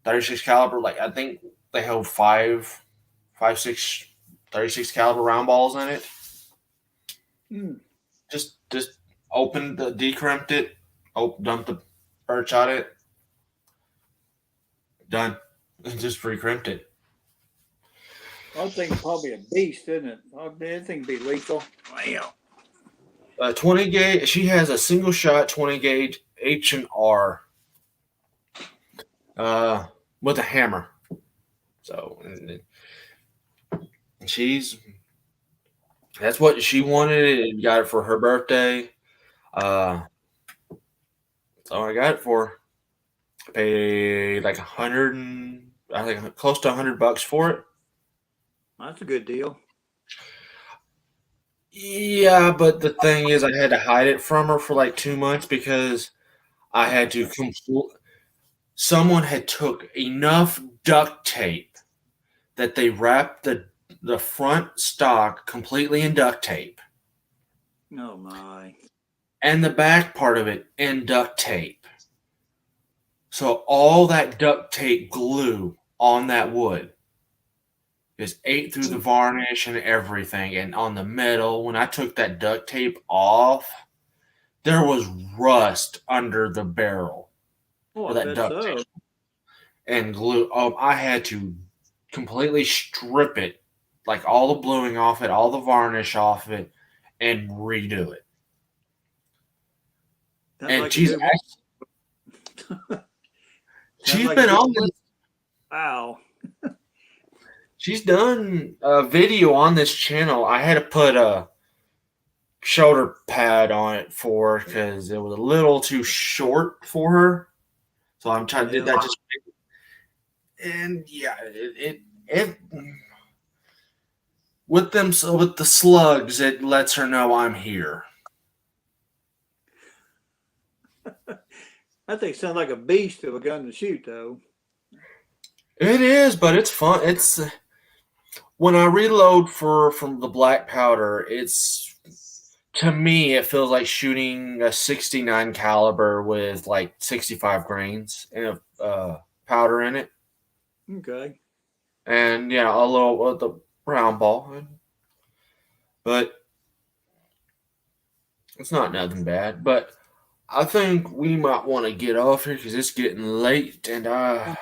36 caliber. Like I think they held five, six 36 caliber round balls in it. Mm. Just opened the decrimped it, dumped the birch on it, done. Just recrimped it. I think probably a beast, isn't it? I think it'd be lethal. Wow. 20 gauge. She has a single shot 20 gauge H&R uh, with a hammer. So she's that's what she wanted and got it for her birthday. Uh, so I got it for her. I paid like 100 and I think close to $100 for it. That's a good deal. Yeah, but the thing is, I had to hide it from her for like 2 months because I had to complete. Someone had took enough duct tape that they wrapped the front stock completely in duct tape Oh my. and the back part of it in duct tape. So all that duct tape glue on that wood just ate through the varnish and everything. And on the metal, when I took that duct tape off, there was rust under the barrel Oh, of I that bet duct so. tape and glue. I had to completely strip it, like all the bluing off it, all the varnish off it, and redo it. Sounds And like a good. Sounds she's like a been good. on this. Wow. She's done a video on this channel. I had to put a shoulder pad on it for her because it was a little too short for her. So I'm trying to do Yeah. that just and yeah, it with them so with the slugs, it lets her know I'm here. That thing sounds like a beast of a gun to shoot, though. It is, but it's fun. It's when I reload from the black powder, it's to me it feels like shooting a 69 caliber with like 65 grains of powder in it. Okay. and yeah, a little the round ball, but it's not nothing bad. But I think we might want to get off here because it's getting late, and I'm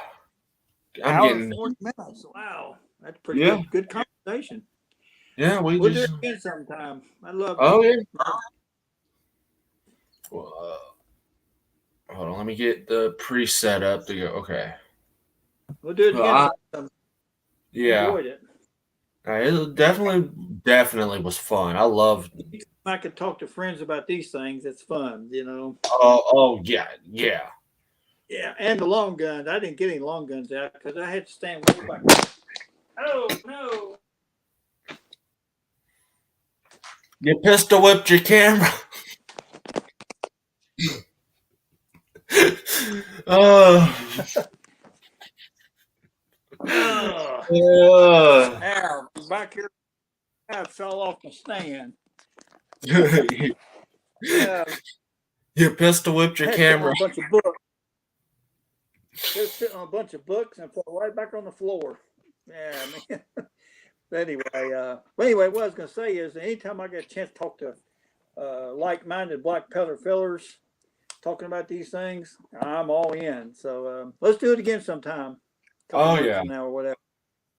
Hour and getting 40 minutes. Wow. That's pretty yeah, good conversation. yeah. We We'll do just it again sometime. I love oh yeah. Well, hold on, let me get the preset up to go. Okay. we'll do it Well, again sometime. yeah, Enjoyed it. it definitely was fun. I loved. I could talk to friends about these things. It's fun, you know. Oh yeah, yeah. Yeah, and the long guns. I didn't get any long guns out because I had to stand way back. Oh no! You pistol whipped your camera. Oh, Oh, yeah. now back here, I fell off the stand. you Yeah, pistol whipped your I had sitting on camera. a bunch of books. Just sitting on a bunch of books and fell right back on the floor. Yeah, man. But anyway, what I was going to say is, anytime I get a chance to talk to like-minded black peddler fellers talking about these things, I'm all in. So let's do it again sometime, a couple Oh months yeah. from now or whatever.